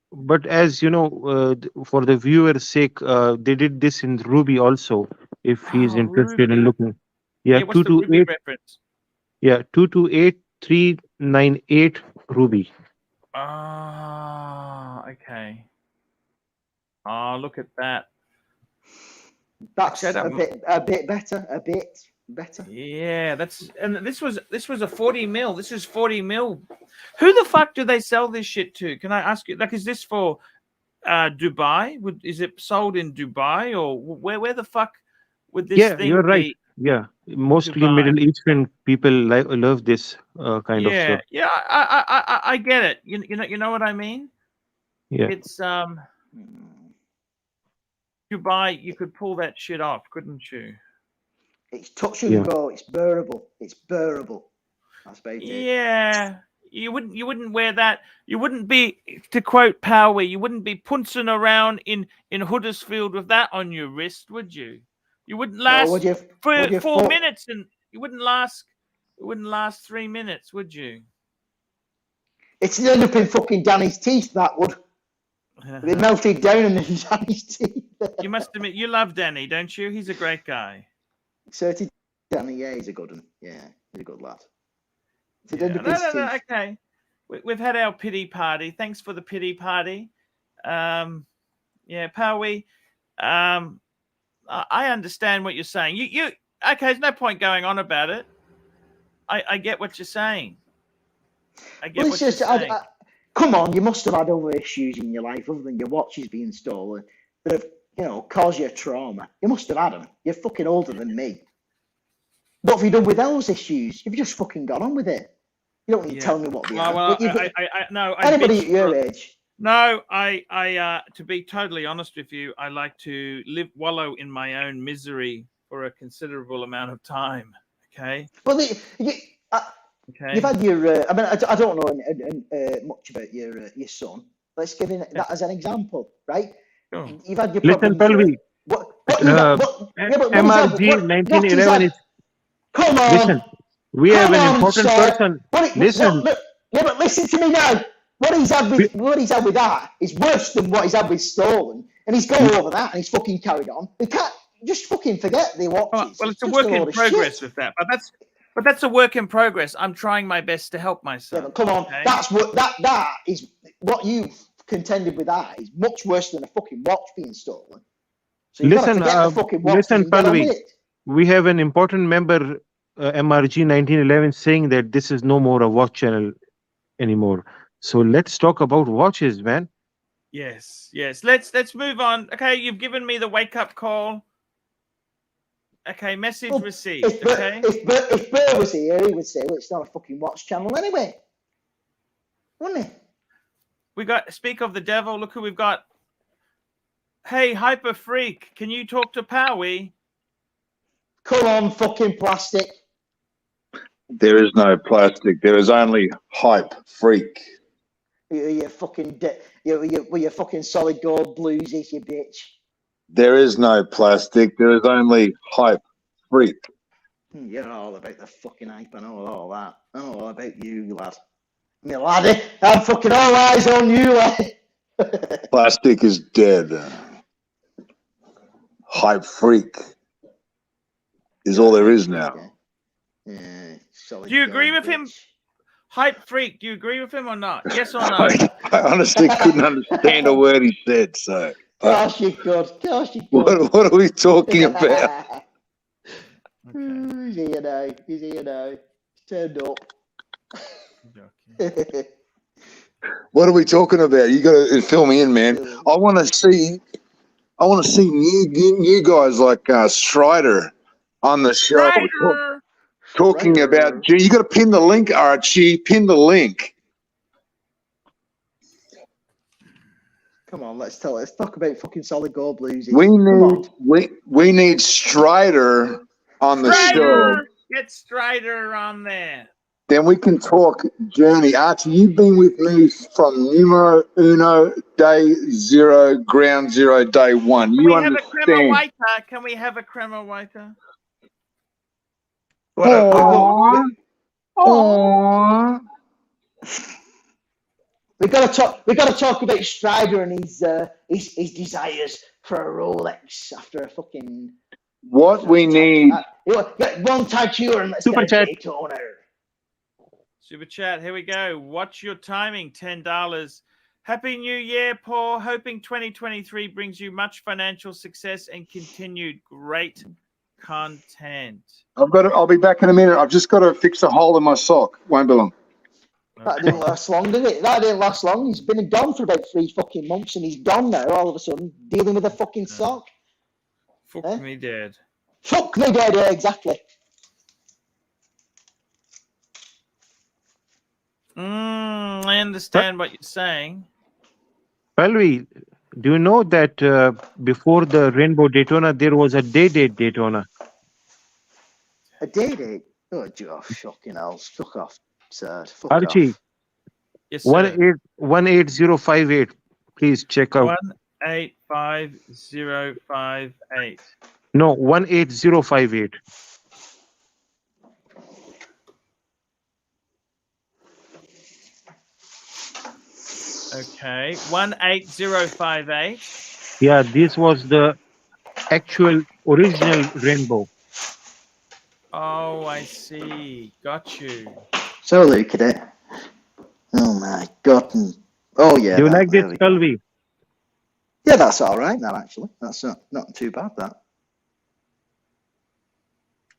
But as you know, for the viewer's sake, they did this in Ruby also. If he's interested in Ruby. looking, yeah, What's the Ruby reference? Yeah, 228398 Ruby. Ah, okay. Oh, look at that. That's Actually, a bit better. A bit better. Yeah, this was a 40 mil. This is 40 mil. Who the fuck do they sell this shit to? Can I ask you? Like, is this for Dubai? Is it sold in Dubai or where the fuck would this thing You're right. be? Yeah, mostly Dubai. Middle Eastern people love this kind of stuff. Yeah, I get it. You know what I mean? Yeah. It's Dubai. You could pull that shit off, couldn't you? It's touch and go. It's bearable. It's bearable. That's about it. Yeah. You wouldn't wear that. You wouldn't be, to quote Power, you wouldn't be punching around in Huddersfield with that on your wrist, would you? You wouldn't last for 4 minutes, and you wouldn't last. It wouldn't last 3 minutes, would you? It's end up in fucking Danny's teeth. That would. It melted down in Danny's teeth. You must admit, you love Danny, don't you? He's a great guy. Certain Danny, yeah, he's a good one. Yeah, he's a good lad. No, okay. We've had our pity party. Thanks for the pity party. Yeah, Powie. I understand what you're saying. You okay? There's no point going on about it. I get what you're saying. I get what you're saying. Come on, you must have had other issues in your life other than your watches being stolen that have, caused you a trauma. You must have had them. You're fucking older than me. What have you done with those issues? You've just fucking got on with it. You don't need to tell me what we are. Anybody at your age. No, I to be totally honest with you, I like to wallow in my own misery for a considerable amount of time. Okay. Well, you've had your. I mean, I don't know much about your son. Let's give him that as an example, right? Sure. You've had your Listen, problems. MRG 1911 is. Come on. Listen, we have an important person. Listen. But listen to me now. What he's had with that is worse than what he's had with stolen, and he's gone over that and he's fucking carried on. We can't just fucking forget the watches. Well, it's a work in progress with that, but that's a work in progress. I'm trying my best to help myself. Yeah, but come on, okay? That's what that is. What you've contended with that is much worse than a fucking watch being stolen. So listen, Palvi, we have an important member, MRG 1911, saying that this is no more a watch channel anymore. So let's talk about watches, man. Yes. Let's move on. Okay, you've given me the wake up call. Okay, message received. If Burr was here, he would say, "Well, it's not a fucking watch channel anyway," wouldn't he? We got speak of the devil. Look who we've got. Hey, Hyper Freak, can you talk to Powie? Come on, fucking plastic. There is no plastic. There is only Hype Freak. You fucking your fucking solid gold bluesies, you bitch. There is no plastic. There is only Hype Freak. You know all about the fucking hype. I know all that. I know all about you, lad. Me laddie, I'm fucking all eyes on you, lad. Plastic is dead. Hype Freak is all there is now. Yeah, do you agree with him? Hype freak, do you agree with him or not? Yes or no? I honestly couldn't understand a word he said. So, Gosh, you could. Gosh, you could. what are we talking about? Okay. He's here now. He's here now. He's turned up. Okay. What are we talking about? You got to fill me in, man. I want to see new guys like Strider on the show. Strider! Talking about, you got to pin the link, Archie. Pin the link. Come on, let's talk about fucking solid gold blues. We need Strider on the show. Get Strider on there. Then we can talk journey. Archie, you've been with me from numero uno, day zero, ground zero, day one. Can You we have a crema understand? whiter? Can we have a crema whiter? We gotta talk about Strider and his desires for a Rolex after a fucking. What we need. Get one tattoo and let's Super get a chat. Daytona. Super chat, here we go. Watch your timing, $10. Happy New Year, Paul. Hoping 2023 brings you much financial success and continued great content. I'll be back in a minute. I've just got to fix a hole in my sock. Won't be long. That didn't last long, did it? That didn't last long. He's been gone for about 3 fucking months and he's gone now all of a sudden, dealing with a fucking sock. Fuck me dead. Fuck me dead, yeah, exactly. I understand what you're saying. Palvi, do you know that before the Rainbow Daytona, there was a day-date Daytona? A day? Oh, fucking hell. Fuck off, sir. Fuck Archie, off. Yes, sir. 18058. Please check out. 185058. No, 18058. Okay, 18058. Yeah, this was the actual original Rainbow. Oh, I see. Got you. So look at it. Oh my god. Oh yeah. Do you like this, there we go. Palvi? Yeah, that's all right. That actually, that's not too bad. That.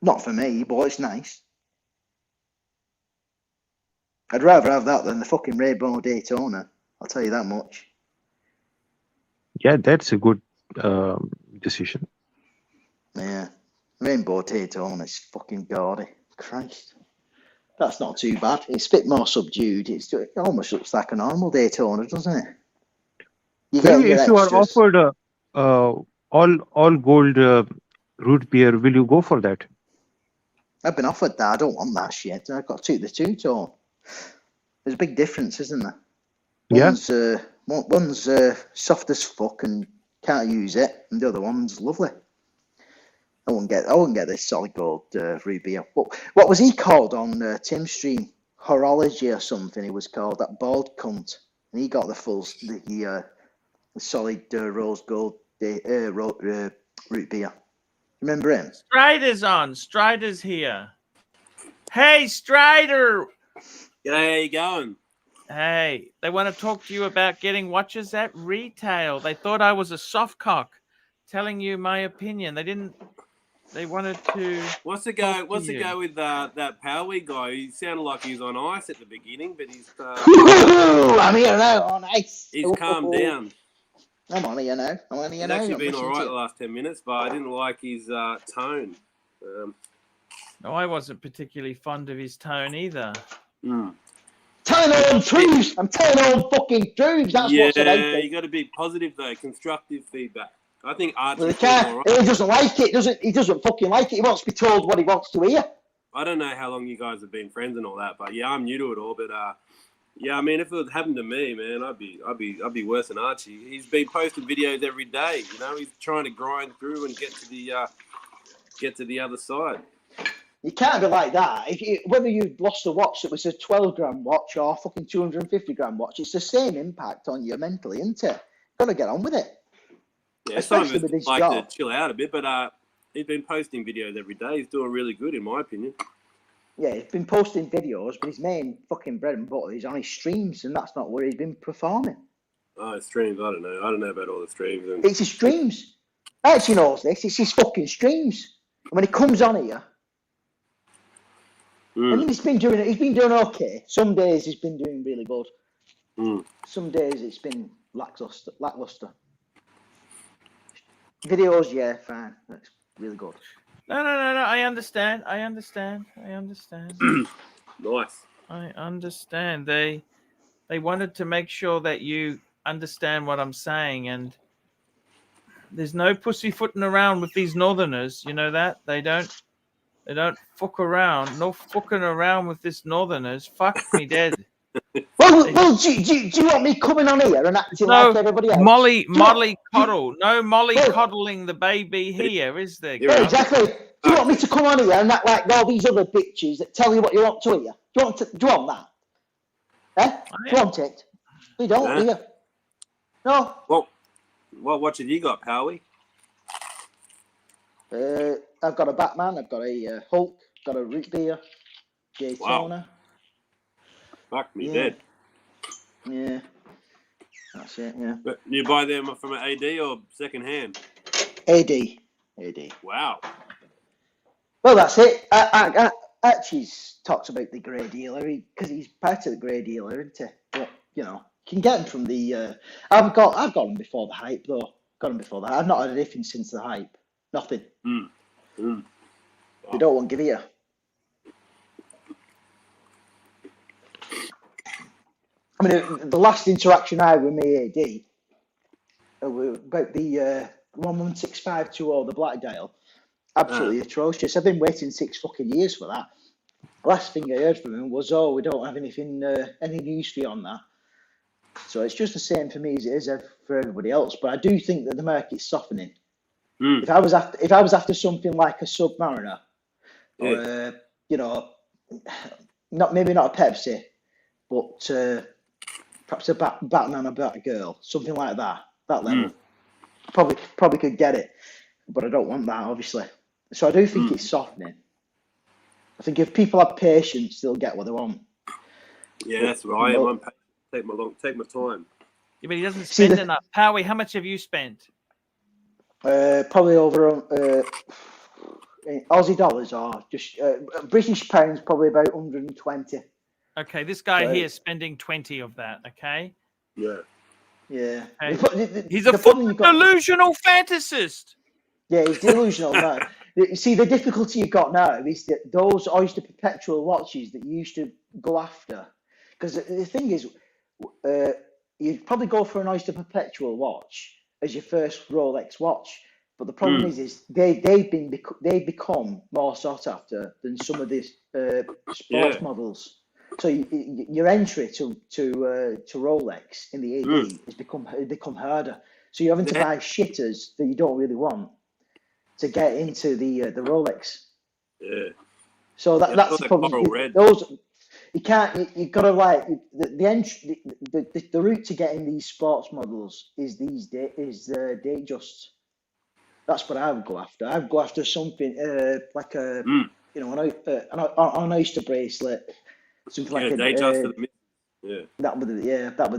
Not for me, but it's nice. I'd rather have that than the fucking Rainbow Daytona. I'll tell you that much. Yeah, that's a good decision. Yeah, Rainbow Daytona is fucking gaudy. Christ, that's not too bad. It's a bit more subdued. It almost looks like a normal Daytona, doesn't it? You get Maybe your if you are extras. offered a all gold root beer, will you go for that? I've been offered that. I don't want that shit. I've got the two-tone. There's a big difference, isn't there? One's soft as fuck and can't use it, and the other one's lovely. I wouldn't get this solid gold root beer. What was he called on Tim's stream? Horology or something. He was called, that bald cunt, and he got the solid rose gold root beer. Remember him? Strider's on. Strider's here. Hey, Strider. G'day, how you going? Hey, they want to talk to you about getting watches at retail. They thought I was a soft cock, telling you my opinion. They wanted to. What's the go with that Powie guy? He sounded like he was on ice at the beginning, but he's I'm here now on ice. He's calmed down. I'm on here now. He's actually been all right the last 10 minutes, but I didn't like his tone. No, I wasn't particularly fond of his tone either. Turn on truths. I'm turning on fucking truths. That's what's about it. Yeah, you got to be positive though. Constructive feedback. I think Archie. He doesn't like it. He doesn't fucking like it. He wants to be told what he wants to hear. I don't know how long you guys have been friends and all that, but yeah, I'm new to it all. But yeah, I mean, if it had happened to me, man, I'd be worse than Archie. He's been posting videos every day. You know, he's trying to grind through and get to the other side. You can't be like that. Whether you lost a watch that was a 12-gram watch or a fucking 250-gram watch, it's the same impact on you mentally, isn't it? Got to get on with it. Yeah, especially some of with us his like job. to chill out a bit, but he's been posting videos every day. He's doing really good, in my opinion. Yeah, he's been posting videos, but his main fucking bread and butter is on his streams, and that's not where he's been performing. Oh, streams. I don't know. I don't know about all the streams. And... It's his streams. Archie knows this. It's his fucking streams. And when he comes on here, I mean, he's been doing okay. Some days he's been doing really good. Some days it's been lackluster. Videos, yeah, fine. That's really good. No. I understand. Nice. I understand. They wanted to make sure that you understand what I'm saying, and there's no pussyfooting around with these northerners. You know that they don't fuck around. No fucking around with this northerners. Fuck me dead. Well, do you want me coming on here and acting like everybody else? Molly coddle. No Molly coddling the baby here, is there? Yeah, exactly. Do you want me to come on here and act like all these other bitches that tell you what you want to hear? Do you want that? Eh? Do you want it? We don't, do you? No. Well, what have you got, Howie? I've got a Batman, I've got a Hulk, got a root beer, Daytona. Wow. Fuck me dead. Yeah. That's it, yeah. But you buy them from an AD or second hand? AD. Wow. Well, that's it. Archie's talks about the grey dealer because he's part of the grey dealer, isn't he? But, you know, you can get him from the. I've got him before the hype though. Got him before the hype. I've not had anything since the hype. Nothing. They don't want to give you. I mean, the last interaction I had with my AD about the 116520, the Black Dial, absolutely atrocious. I've been waiting 6 fucking years for that. Last thing I heard from him was, "Oh, we don't have anything, any news for you on that." So it's just the same for me as it is for everybody else. But I do think that the market's softening. If I was after something like a Submariner, or you know, maybe not a Pepsi, but perhaps a Batman or Batgirl, something like that level, probably could get it. But I don't want that, obviously. So I do think it's softening. I think if people have patience, they'll get what they want. Yeah, that's right. I'm take my time. Yeah, but he doesn't spend enough. Howie, how much have you spent? Probably over Aussie dollars or just British pounds, probably about 120. Okay, this guy here is spending 20 of that. Okay. Yeah. Okay. He's a delusional fantasist. Yeah, he's delusional now. See, the difficulty you've got now is that those Oyster Perpetual watches that you used to go after, because the thing is, you'd probably go for an Oyster Perpetual watch as your first Rolex watch, but the problem is they've become more sought after than some of these sports models. So your entry to Rolex in the AD has become harder. So you're having to buy shitters that you don't really want to get into the Rolex. Yeah. So that's the problem. Those you can't. You've got to like the entry. The route to getting these sports models is Datejust. That's what I would go after. I would go after something like a an Oyster bracelet, something like a Datejust. That would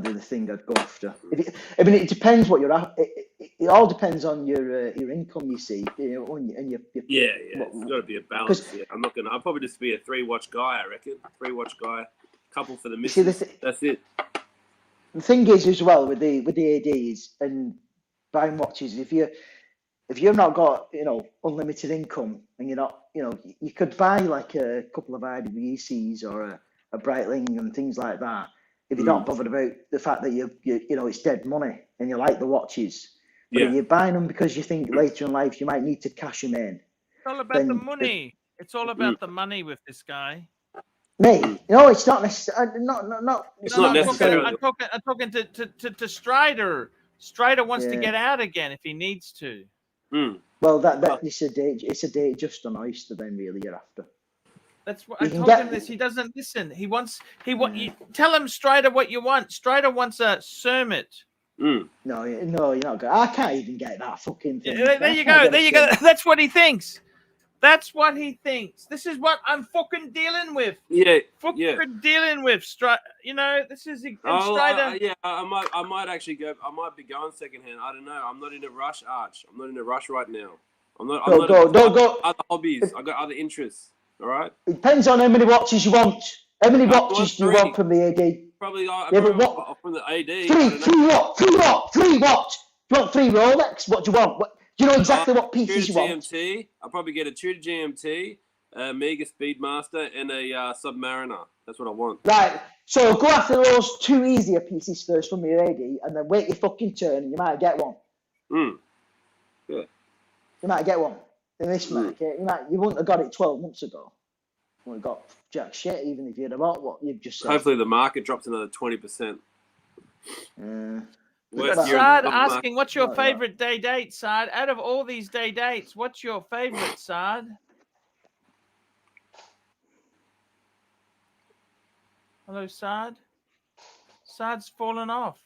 be the thing I'd go after. It depends what you're at. It all depends on your income. You see, and your it's got to be a balance. Yeah, I'll probably just be a 3-watch guy. I reckon 3-watch guy, couple for the missus. That's it. The thing is as well with the ADs and buying watches. If you've not got unlimited income and you're not you could buy like a couple of IWCs or a Breitling and things like that. If you're not bothered about the fact that you it's dead money and you like the watches, but if you're buying them because you think later in life you might need to cash them in. It's all about the money. It's all about the money with this guy. Me? No, it's not necessarily. It's not necessarily. I'm talking to Strider. Strider wants to get out again if he needs to. Well, it's a Datejust on Oyster. Then really, you're after. That's what I told him. This he doesn't listen. He you tell him Strider what you want. Strider wants a Cermet. No, you're not good. I can't even get that fucking thing. There you go. That's what he thinks. That's what he thinks. This is what I'm fucking dealing with. Yeah, Fucking dealing with. You know, this is yeah. I might actually go. I might be going secondhand. I don't know. I'm not in a rush, Arch. I'm not in a rush right now. Don't I've go. got other hobbies. I got other interests. All right. It depends on how many watches you want. How many watches do you want from the AD? Probably but what? from the AD. Three what? Do you want 3 Rolex? What do you want? Do you know exactly what pieces you want? GMT. I'll probably get a Tudor GMT, a Mega Speedmaster, and a Submariner. That's what I want. Right. So go after those 2 easier pieces first from your AD, and then wait your fucking turn, and you might get one. Yeah. You might get one in this market. You wouldn't have got it 12 months ago. You wouldn't have got jack shit, even if you'd have bought what you've just said. Hopefully the market drops another 20%. Saad asking, what's your favorite day date, Saad? Out of all these day dates, what's your favorite, Saad? Hello, Saad. Saad's fallen off.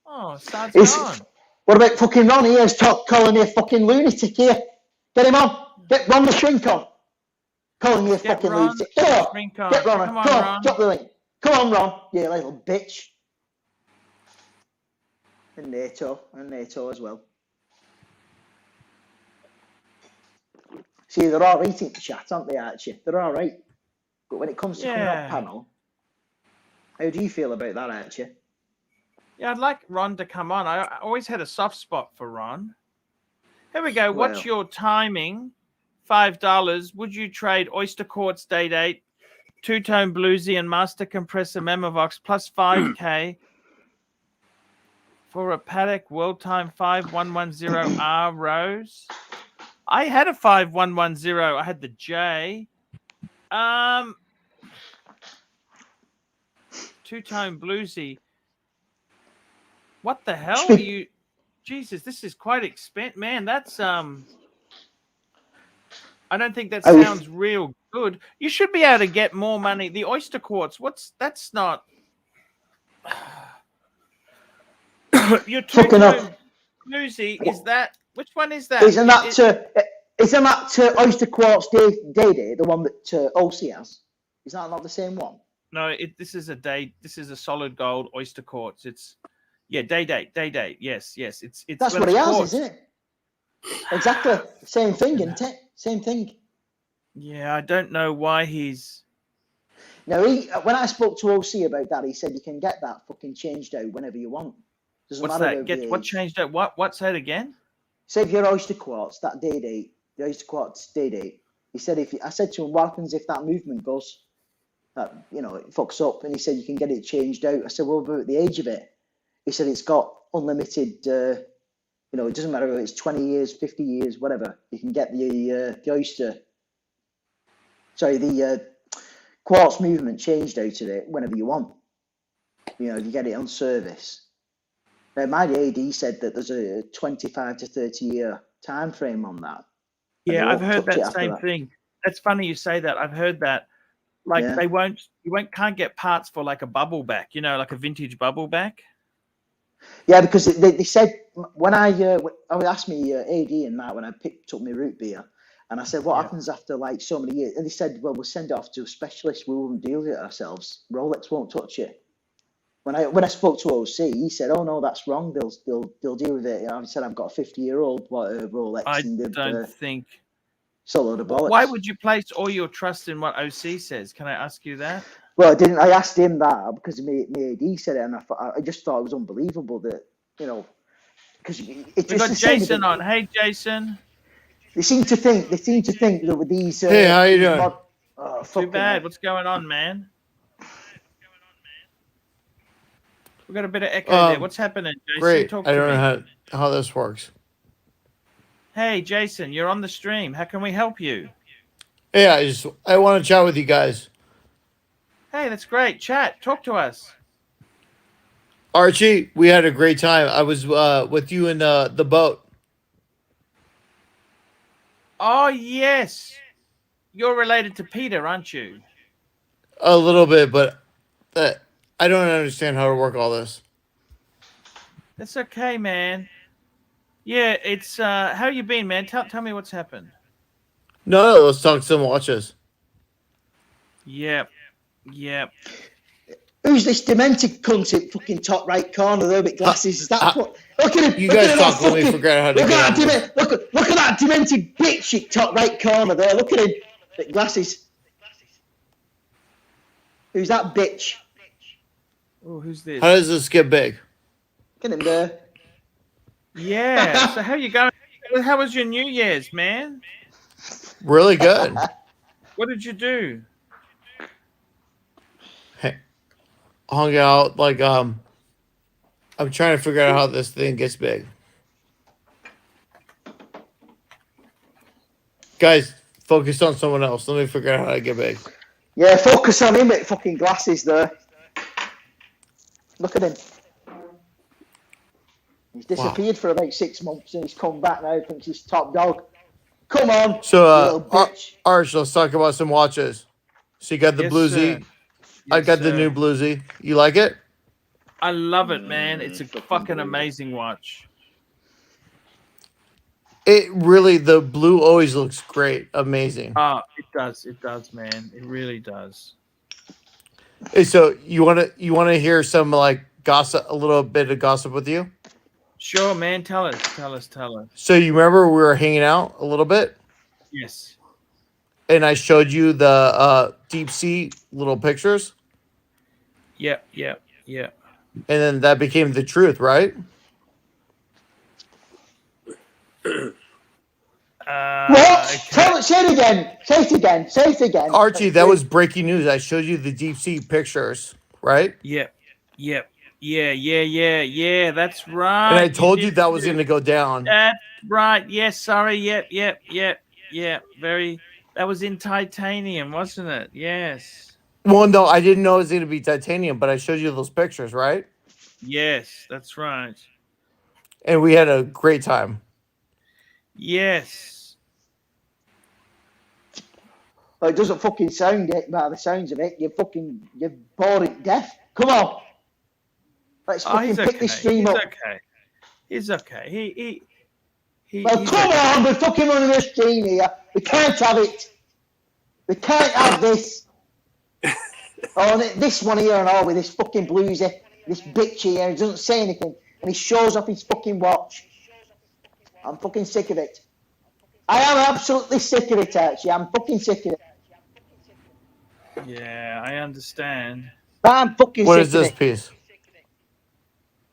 Oh, Saad's gone. What about fucking Ron? Here's calling me a fucking lunatic here. Get him on. Get Ron the shrink on. Calling me a fucking lunatic. Get Ron on. Come on, drop the link. Come on, Ron. You little bitch. And NATO as well. See, they're all right in chat, aren't they, Archie? They're all right. But when it comes to coming up panel, how do you feel about that, Archie? Yeah, I'd like Ron to come on. I always had a soft spot for Ron. Here we go. What's your timing? $5. Would you trade Oyster Quartz Day Date, Two-Tone Bluesy, and Master Compressor Memovox plus 5K for a Patek World Time 5110R Rose? I had a 5110. I had the J. Two-Tone Bluesy. What the hell are you? Jesus, this is quite expensive, man. That's I don't think that sounds real good. You should be able to get more money. The Oyster Quartz. That's not. Your Two-Tone Bluesy, is that? Which one is that? Isn't that Oyster Quartz Day Date, the one that OC has? Is that not the same one? No, this is a solid gold Oyster Quartz. It's day date. Yes. It's that's what he has, isn't it? Exactly. Same thing, isn't it? Same thing. Yeah, I don't know why he's. No, when I spoke to OC about that, he said you can get that fucking changed out whenever you want. What's that? What changed out? What's that again? Say if your Oyster Quartz, that day date, the Oyster Quartz day date. He said I said to him, what happens if that movement goes, it fucks up? And he said you can get it changed out. I said, well, about the age of it. He said it's got unlimited. It doesn't matter if it's 20 years, 50 years, whatever. You can get the quartz movement changed out of it whenever you want. You get it on service. Now, my AD said that there's a 25 to 30 year time frame on that. Yeah, I've heard that same thing. That's funny you say that. I've heard that. Like you can't get parts for like a bubble back, like a vintage bubble back. Yeah, because they said when I asked me AD and that when I picked up my root beer, and I said, what happens after like so many years? And they said, well, we'll send it off to a specialist. We won't deal with it ourselves. Rolex won't touch it. When I spoke to OC, he said, oh no, that's wrong. They'll deal with it. I said, I've got a 50-year-old Rolex. I don't think. It's a load of bollocks. Why would you place all your trust in what OC says? Can I ask you that? Well, I didn't. I asked him that because my AD said it, and I just thought it was unbelievable that because it's we got Jason on. Hey, Jason. They seem to think that with these. Hey, how you doing? Too bad. What's going on, man? We got a bit of echo there. What's happening, Jason? Great. I don't know how this works. Hey, Jason, you're on the stream. How can we help you? Yeah, I want to chat with you guys. Hey, that's great. Chat. Talk to us. Archie, we had a great time. I was with you in the boat. Oh, yes. You're related to Peter, aren't you? A little bit, but I don't understand how to work all this. That's okay, man. Yeah, it's how you been, man? Tell me what's happened. No, let's talk some watches. Yep. Yep. Who's this demented cunt in fucking top right corner there with glasses? Is that look at him? You Look guys at him, talk. Let me fucking- figure out how to look get at on this. that look at that demented bitch in top right corner there. Look at him with glasses. Who's that bitch? Oh, who's this? How does this get big? Look at him there. Yeah. So how you going? How was your New Year's, man? Really good. What did you do? Hung out like I'm trying to figure out how this thing gets big. Guys, focus on someone else. Let me figure out how to get big. Yeah, focus on him with fucking glasses there. Look at him. He's disappeared for about 6 months and he's come back now. Thinks he's top dog. Come on, So, you little bitch. Arch, let's talk about some watches. So you got the Yes, bluesy. sir. I Yes, got the sir. new bluesy. You like it? I love it, man. It's a fucking amazing watch. It really, the blue always looks great. Amazing. Oh, it does, man. It really does. Hey, so you wanna hear some like gossip, a little bit of gossip with you? Sure, man. Tell us. So you remember we were hanging out a little bit, Yes. and I showed you the deep sea little pictures, Yep. and then that became the truth, right? What? Okay. Say it again. Say it again. Archie, that was breaking news. I showed you the deep sea pictures, right? Yep. Yeah. That's right. And I told you did that was too. going to go down. That's right. Yes. Sorry. Yep. Very. That was in titanium, wasn't it? Yes. Well, no, I didn't know it was going to be titanium, but I showed you those pictures, right? Yes. That's right. And we had a great time. Yes. Well, it doesn't fucking sound it by the sounds of it. You're bored it death. Come on. Let's fucking He's pick okay. this stream up. He's okay. Well, he's come okay. on. We're fucking running a stream here. We can't have it. We can't have this. Oh, this one here and all with this fucking bluesy, this bitch here. He doesn't say anything. And he shows off his fucking watch. I'm fucking sick of it. I am absolutely sick of it, Archie. I'm fucking sick of it. Yeah, I understand. I'm fucking What sick is of this it. piece?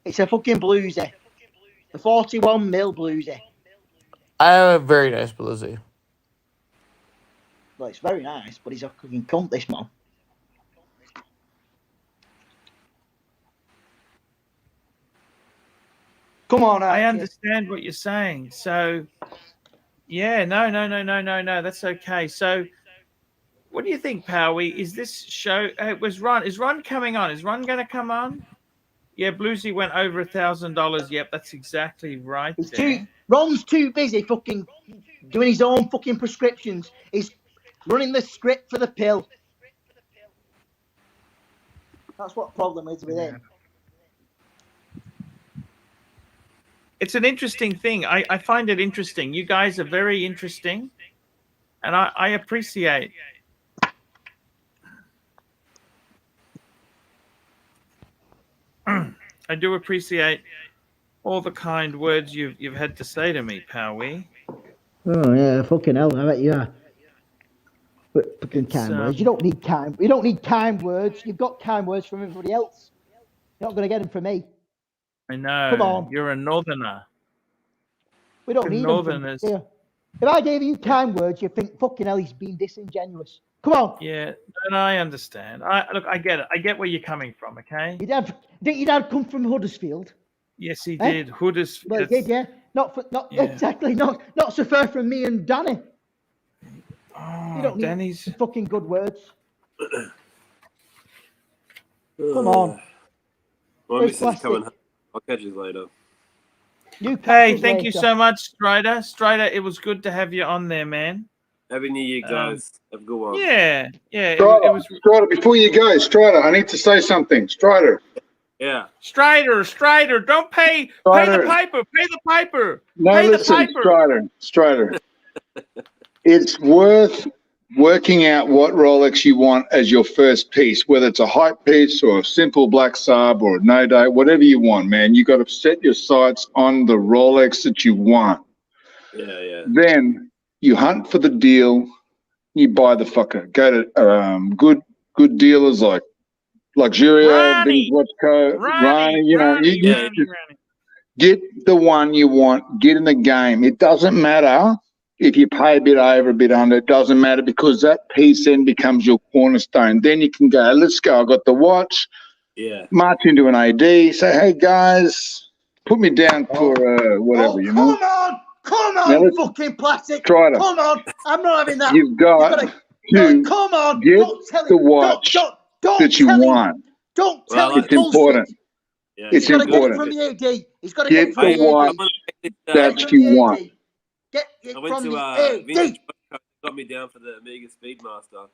It's a fucking bluesy. The 41 mil bluesy. I have a very nice bluesy. Well, it's very nice, but he's a fucking cunt, this man. Come on, I Archie. understand what you're saying. So, yeah, no. That's okay. So, what do you think, Powie? Is this show? Is Ron coming on? Is Ron going to come on? Yeah, Bluesy went over $1,000. Yep, that's exactly right. Ron's too busy fucking doing his own fucking prescriptions. He's running the script for the pill. That's what the problem is with him. It's an interesting thing. I find it interesting. You guys are very interesting, and I appreciate. I do appreciate all the kind words you've had to say to me, Powie. Oh yeah, fucking hell! I bet you are. But fucking kind words. You don't need kind words. You've got kind words from everybody else. You're not going to get them from me. I know. Come on. You're a northerner. We don't need northerners. them from here. If I gave you kind words, you'd think, fucking hell, he's being disingenuous. Come on. Yeah, and I understand. I get it. I get where you're coming from, okay? Didn't your dad come from Huddersfield? Yes, he did. Huddersfield. Well, he did, yeah. Exactly. Not so far from me and Danny. Oh, You don't need Danny's fucking good words. Come on. My Very missus is coming plastic. home. I'll catch you later. Hey, thank you so much, Strider. Strider, it was good to have you on there, man. Happy New Year, guys. Have a good one. Yeah. It Strider, was Strider, before you go, Strider, I need to say something. Strider. Yeah. Strider, don't pay Strider. the piper. Pay the piper. No, pay listen, the piper. Strider. It's worth working out what Rolex you want as your first piece, whether it's a hype piece or a simple black sub or a no day, whatever you want, man. You got to set your sights on the Rolex that you want. Yeah. Then you hunt for the deal. You buy the fucker. Go to good dealers like Luxurio, Vintage Ronnie, Watch Co, Ronnie, Ronnie. You know, Ronnie, you Ronnie, just Ronnie. get the one you want. Get in the game. It doesn't matter if you pay a bit over, a bit under. It doesn't matter because that piece then becomes your cornerstone. Then you can go, let's go. I got the watch. Yeah. March into an AD. Say, hey guys, put me down for whatever. Oh, You know. come Now on, let's fucking plastic. try it. Come on, I'm not having that. You've got to to come on. get Don't tell the him. watch Don't that you tell him. want. Don't Well, tell him It's bullshit. important. Yeah, It's He's got to get it important. from the AD. He's got to Get get it from the the AD. watch Get it that from you the want. AD. Get it I went from to the Vintage AD. Watch, got me down for the Omega Speedmaster.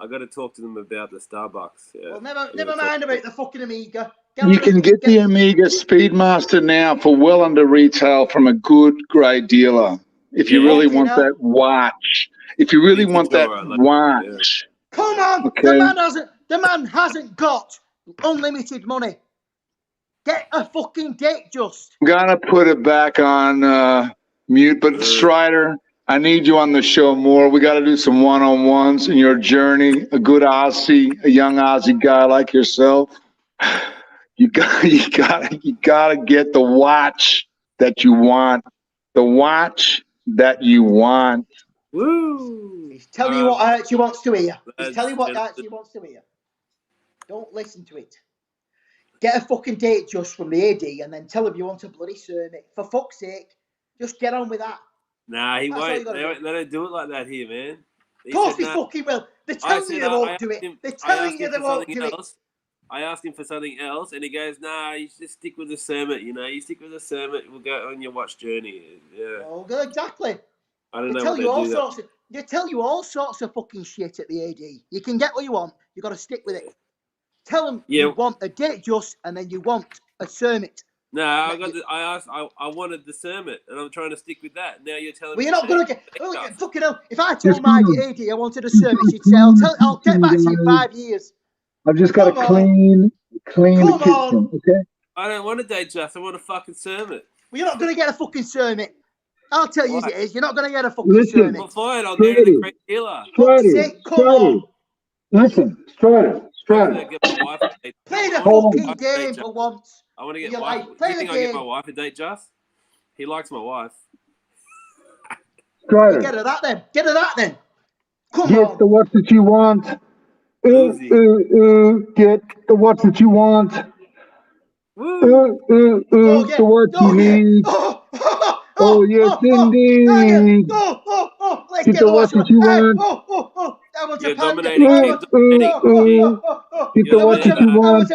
I got to talk to them about the Starbucks. Yeah. Well, never mind about the fucking Amiga. You can get the Omega Speedmaster now for well under retail from a good grade dealer. If you Yeah. really Okay, want now. that watch, if you really Vintage want that or like, watch, Come on, okay. the man hasn't got unlimited money. Get a fucking date just. I'm gonna put it back on mute. But Strider, I need you on the show more. We got to do some one-on-ones in your journey. A good Aussie, a young Aussie guy like yourself. You got to get the watch that you want. The watch that you want. Woo! He's telling you what Archie wants to hear. He's Lads, telling you what gentlemen. Archie wants to hear. Don't listen to it. Get a fucking date just from the AD and then tell him you want a bloody sermon. For fuck's sake, just get on with that. Nah, he That's all you won't. gotta They don't do it like that here, man. Of course they fucking will. They're telling you they won't do it. They're telling you they won't do it. I asked him for something else, and he goes, "Nah, you just stick with the sermon. You know, you stick with the sermon. We'll go on your watch journey." Yeah. Oh, exactly. I don't They know tell what you they all do. sorts of. They tell you all sorts of fucking shit at the AD. You can get what you want. You got to stick with it. Tell them you want a date just, and then you want a sermon. No, I wanted the sermon, and I'm trying to stick with that. Now you're telling me. Well, you're not going to get. Fucking hell. If I told my AD I wanted a sermon, she'd say, I'll get back to you in 5 years. I've just got to clean the kitchen, okay? I don't want a date just. I want a fucking sermon. Well, you're not going to get a fucking sermon. I'll tell you as it is. You're not going to get a fucking sermon. Well, fine. I'll go to the great dealer. Come on. Listen, Strider. Get my wife a date. Play the fucking game for once. I want to get wife. Do you think I'll get my wife a date, Just? He likes my wife. Strider. Get her that then. Get Come on. Get the watch that you want. Get the watch that you want. The watch you need. Oh, yes, indeed. Get the watch that you want. I want You're a panda. dominating. Get the watch that you want.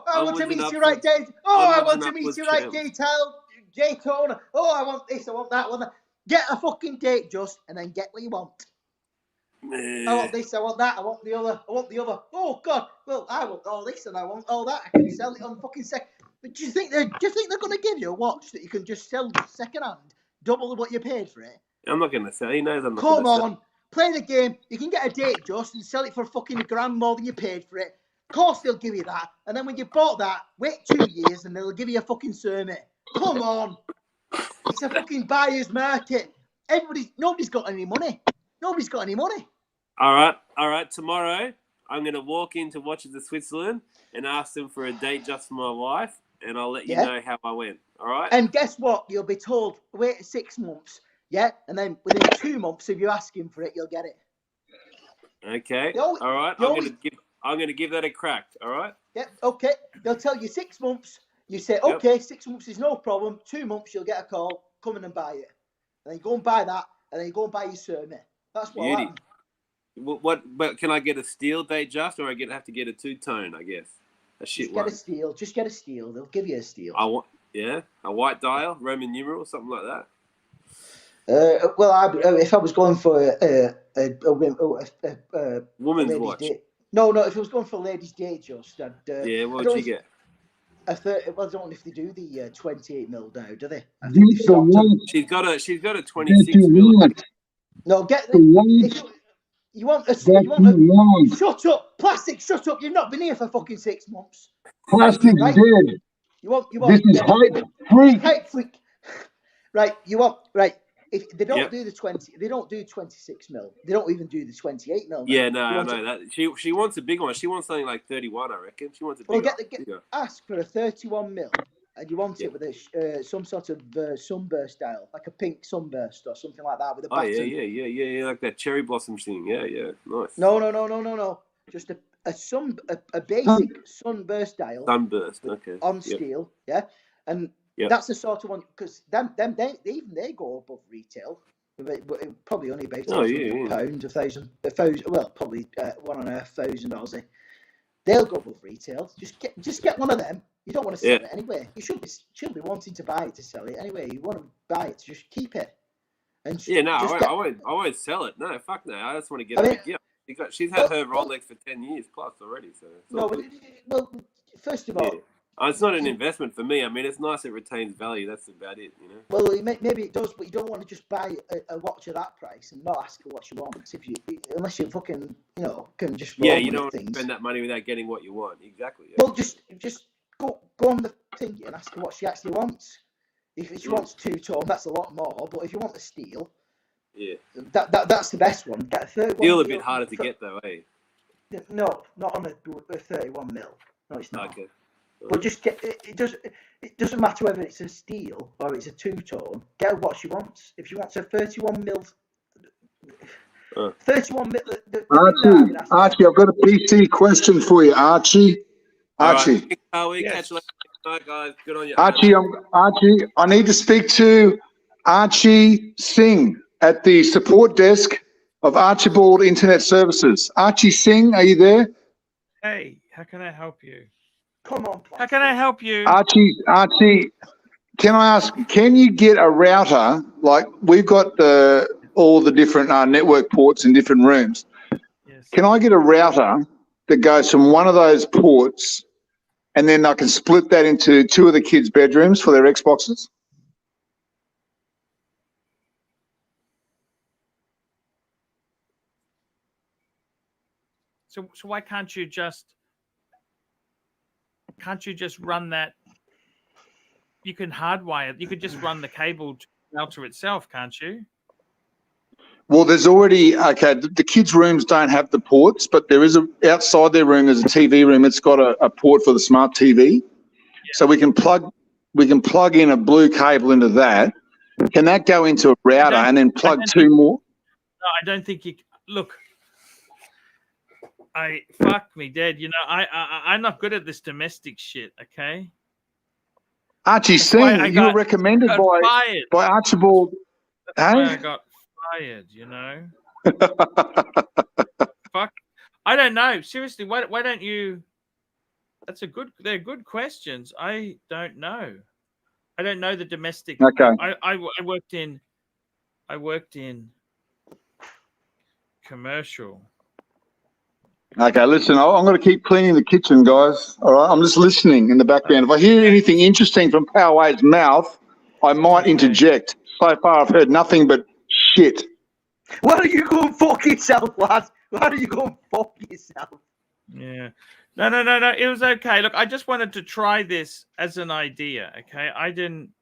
I want to meet you right, Dave. I want to meet you right, Daytona. I want this, I want that one. Get a fucking date just, and then get what you want. I want this, I want that, I want the other. Oh God! Well, I want all this and I want all that. I can sell it on fucking second. But do you think they're going to give you a watch that you can just sell second hand, double what you paid for it? I'm not going to sell. He knows I'm not. Come on, play the game. You can get a date just and sell it for fucking $1,000 more than you paid for it. Of course they'll give you that, and then when you bought that, wait 2 years and they'll give you a fucking sermon. Come on, it's a fucking buyer's market. Nobody's got any money. All right. Tomorrow, I'm going to walk into Watches of Switzerland and ask them for a date just for my wife, and I'll let you know how I went. All right? And guess what? You'll be told, wait 6 months, and then within 2 months, if you ask him for it, you'll get it. Okay. All right. I'm going to give that a crack. All right? Yeah, okay. They'll tell you 6 months. You say, okay, 6 months is no problem. 2 months, you'll get a call. Come in and buy it. And then you go and buy that, and then you go and buy your sermon. That's what happened. But can I get a steel date just, or have to get a two-tone, I guess? Just get a steel. They'll give you a steel. I want, a white dial, Roman numeral, something like that. Well, if I was going for a woman's watch. No, if I was going for a ladies' date, just what would you get? I don't know if they do the 28 mil now, do they? She's got a 26 mil. No, get The weight, if you want a that's long. shut up, plastic. Shut up. You've not been here for fucking 6 months. Plastic's Right? dead. You want This is hype freak. hype freak. Right? You want right? If they don't Yep. do the 20, they don't do 26 mil. They don't even do the 28 mil. Now. Yeah, no, You I want know that. She wants a big one. She wants something like 31, I reckon. She wants a Well, big ask for a 31 mil, and you want it with a some sort of sunburst style, like a pink sunburst or something like that with a Oh, button. yeah, like that cherry blossom thing. Yeah, nice. No. Just a basic sunburst style. Sunburst, okay. On steel, yeah, and that's the sort of one because they go above retail. But probably only about £1,000, £1,000, well, probably £1,500 Aussie. They'll go above retail. Just get one of them. You don't want to sell it anyway. You should be wanting to buy it to sell it anyway. You want to buy it to just keep it. And I won't sell it. No, fuck no. I just want to get a big gift. She's had her Rolex for 10 years plus already. So well, first of all. Yeah. It's not an investment for me. I mean, it's nice it retains value. That's about it, you know. Well, maybe it does, but you don't want to just buy a watch at that price and not ask her what she wants. Unless you fucking, can just you don't want to spend that money without getting what you want. Exactly. Yeah. Well, just go on the thing and ask her what she actually wants. If she wants 2-tone, that's a lot more. But if you want the steel, that's the best one. Get a 31. Steel a bit harder to get though, eh? No, not on a 31 mil. No, it's not. Okay. But just get it doesn't matter whether it's a steel or it's a 2-tone. Get her what she wants. If she wants a 31 mil, 31 mil. Archie, I've got a PC question for you, Archie. Archie. Catch you later. Night, guys. Good on you. Archie, I need to speak to Archie Singh at the support desk of Archibald Internet Services. Archie Singh, are you there? Hey, how can I help you? Come on. How can I help you? Archie, can I ask, can you get a router? Like, we've got all the different network ports in different rooms. Yes. Can I get a router that goes from one of those ports and then I can split that into 2 of the kids' bedrooms for their Xboxes? So why can't you just run that? You can hardwire it. You could just run the cable to the router itself, can't you? Well, there's already, the kids' rooms don't have the ports, but there is outside their room, there's a TV room. It's got a port for the smart TV. Yeah. So we can plug in a blue cable into that. Can that go into a router and then plug 2 more? No, I don't think you, look, fuck me dead. I'm not good at this domestic shit, okay? Archie Singh, you were recommended by Archibald. That's why I got fired, Fuck. I don't know. Seriously, why don't you? They're good questions. I don't know. I don't know the domestic. Okay. I worked in commercial. Okay, listen, I'm going to keep cleaning the kitchen, guys. All right, I'm just listening in the background. If I hear anything interesting from Powerwade's mouth, I might interject. So far, I've heard nothing but shit. Why don't you go and fuck yourself, lad? Why don't you go and fuck yourself? Yeah. No. It was okay. Look, I just wanted to try this as an idea, okay? I didn't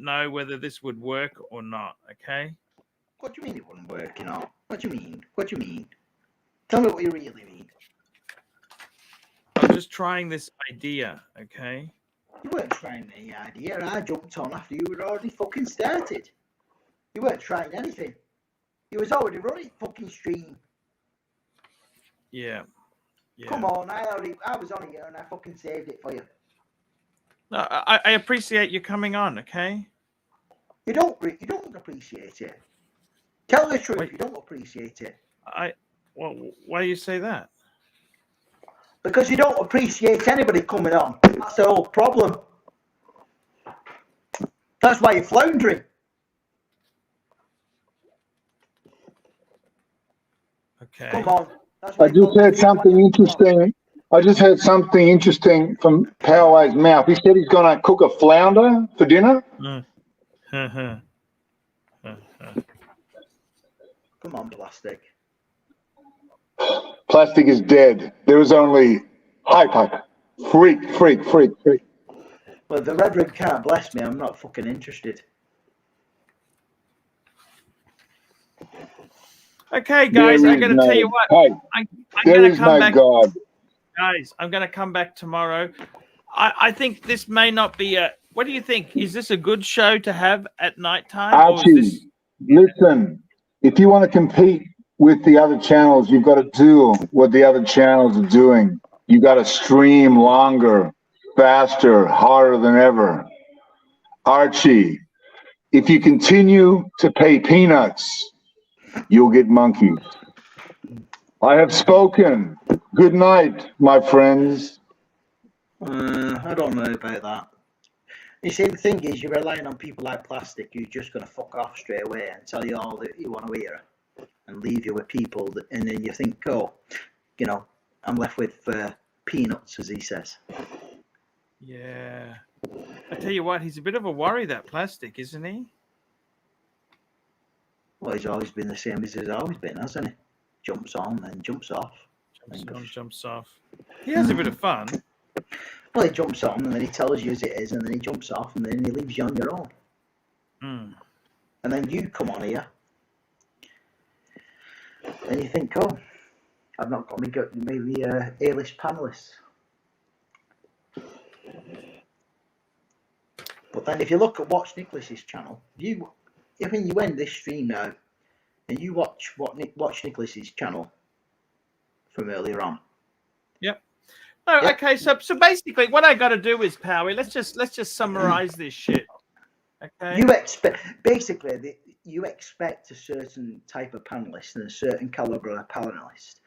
know whether this would work or not, okay? What do you mean it wouldn't work, What do you mean? Tell me what you really mean. I'm just trying this idea, okay? You weren't trying any idea. I jumped on after you had already fucking started. You weren't trying anything. You was already running fucking stream. Yeah. Come on, I was on here and I fucking saved it for you. No, I appreciate you coming on, okay? You don't appreciate it. Tell the truth, you don't appreciate it. Well, why do you say that? Because you don't appreciate anybody coming on. That's the whole problem. That's why you're floundering. Okay. Come on. I just heard something interesting. From Powerwade's mouth. He said he's going to cook a flounder for dinner. Come on, plastic. Plastic is dead. There is only hype. Freak. Well, if the Red Room can't bless me, I'm not fucking interested. Okay, guys, I'm going to tell you what. I'm There going to is come no back. God. Guys, I'm going to come back tomorrow. I think this may not be a... What do you think? Is this a good show to have at nighttime? Archie, Or is this... listen, if you want to compete with the other channels, you've got to do what the other channels are doing. You got to stream longer, faster, harder than ever. Archie, if you continue to pay peanuts, you'll get monkeys. I have spoken. Good night, my friends. I don't know about that. You see, the thing is, you're relying on people like Plastic who's just going to fuck off straight away and tell you all that you want to hear and leave you with people that, and then you think, oh, you know, I'm left with peanuts, as he says. Yeah. I tell you what, he's a bit of a worry, that Plastic, isn't he? Well, he's always been the same as he's always been, hasn't he? Jumps on and jumps off. Jumps off. He has a bit of fun. Well, he jumps on and then he tells you as it is, and then he jumps off and then he leaves you on your own. And then you come on here and you think, oh, I've not got maybe A-list panelists. But then if you look at Watch Nicholas's channel, you end this stream now and you watch Nicholas's channel from earlier on. Yep. Oh, Yep. Okay, so basically what I got to do is, Powie, let's just summarize this shit. Okay. You expect a certain type of panelist and a certain caliber of panelist,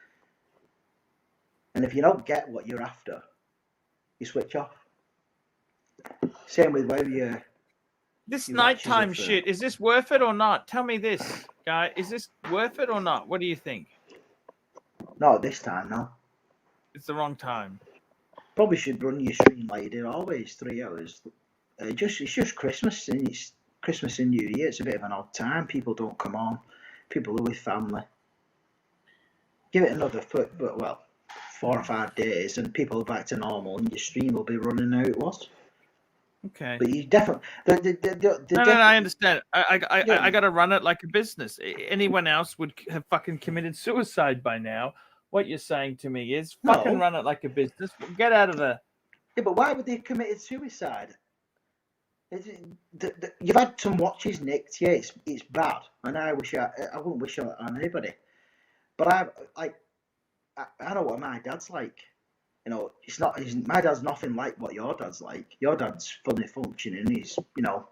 and if you don't get what you're after, you switch off. Same with where you. This nighttime shit, is this worth it or not? Tell me this, guy. Is this worth it or not? What do you think? Not this time, no. It's the wrong time. Probably should run your stream like you do always, 3 hours. It's just Christmas, and it's Christmas and New Year. It's a bit of an odd time. People don't come on. People are with family. Give it another 4 or 5 days, and people are back to normal, and your stream will be running how it was. Okay. But you definitely. No, I understand. I got to run it like a business. Anyone else would have fucking committed suicide by now. What you're saying to me is fucking run it like a business. Get out of the... Yeah, but why would they have committed suicide? You've had some watches nicked. Yeah, it's bad, and I wouldn't wish it on anybody. But I know what my dad's like. You know, my dad's nothing like what your dad's like. Your dad's fully functioning. He's, you know,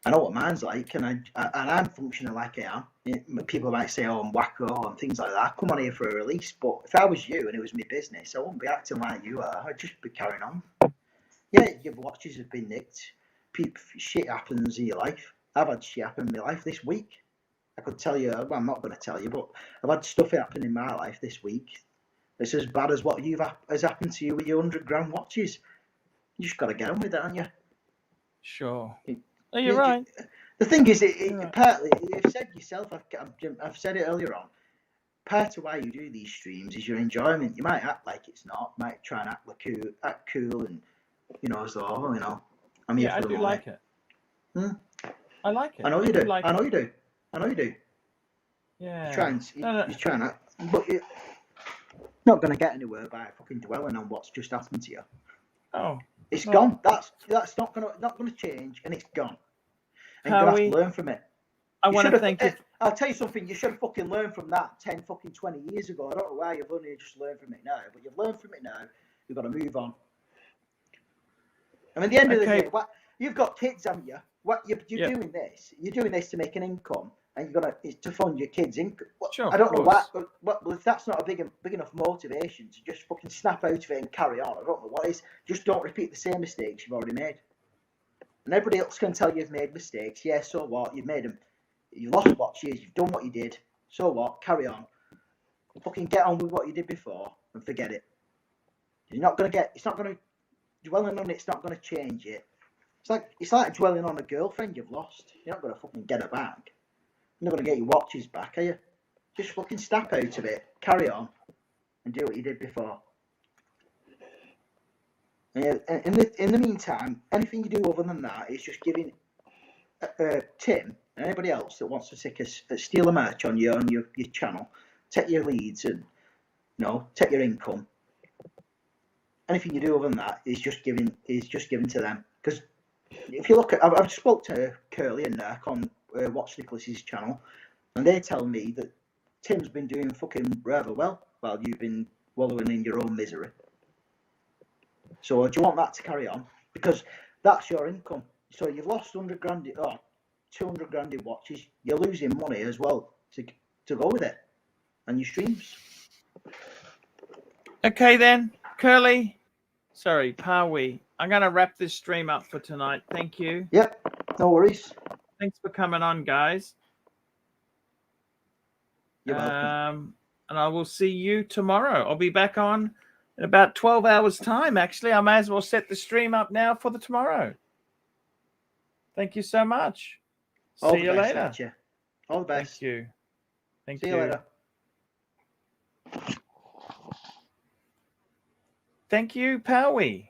I know what mine's like, and I'm functioning like I am. People might say, "Oh, I'm wacko," and things like that. I come on here for a release, but if I was you and it was my business, I wouldn't be acting like you are. I'd just be carrying on. Yeah, your watches have been nicked. Shit happens in your life. I've had shit happen in my life this week. I could tell you. Well, I'm not going to tell you, but I've had stuff happen in my life this week. It's as bad as what has happened to you with your 100-gram watches. You just got to get on with it, haven't you? Sure. You're right. The thing is, partly, you've said yourself, I've said it earlier on, part of why you do these streams is your enjoyment. You might act like it's not, might try and act cool and, you know, as though, oh, you know, I'm here for the money. Like it. I like it. I know you do. Like I know you do. I know you do. Yeah. You're trying to, but you're not going to get anywhere by fucking dwelling on what's just happened to you. Oh. It's gone. That's not gonna change, and it's gone. And you're gonna have to learn from it. I want to thank you. I'll tell you something. You should have fucking learned from that 10 fucking 20 years ago. I don't know why you've only just learned from it now, but you've learned from it now. You've got to move on. I mean, at the end of the day, you've got kids, haven't you? What you're doing this? You're doing this to make an income, and it's to fund your kids' income. Sure, I don't know why. Well, if that's not a big enough motivation to just fucking snap out of it and carry on, I don't know what is. Just don't repeat the same mistakes you've already made. And everybody else can tell you've made mistakes. Yeah, so what? You've made them. You've lost watches. You've done what you did. So what? Carry on. Fucking get on with what you did before and forget it. You're not gonna get. It's not gonna. Dwelling on it's not gonna change it. It's like dwelling on a girlfriend you've lost. You're not gonna fucking get her back. You're not going to get your watches back, are you? Just fucking snap out of it, carry on, and do what you did before. And in the meantime, anything you do other than that is just giving Tim and anybody else that wants to steal a match on your channel, take your leads and take your income. Anything you do other than that is just giving to them. Because if you look at, I've spoke to Curly and Narc on Watch Nicholas's channel, and they tell me that Tim's been doing fucking rather well while you've been wallowing in your own misery. So do you want that to carry on? Because that's your income. So you've lost 100 grand or 200 grand in watches. You're losing money as well to go with it, and your streams. Okay then, Curly. Sorry, Pawi. I'm going to wrap this stream up for tonight. Thank you. Yep, no worries. Thanks for coming on, guys. You're welcome. And I will see you tomorrow. I'll be back on in about 12 hours' time, actually. I may as well set the stream up now for the tomorrow. Thank you so much. All See you best, later. Archie. All the best. Thank you. Thank See you. you later. Thank you, Pawi.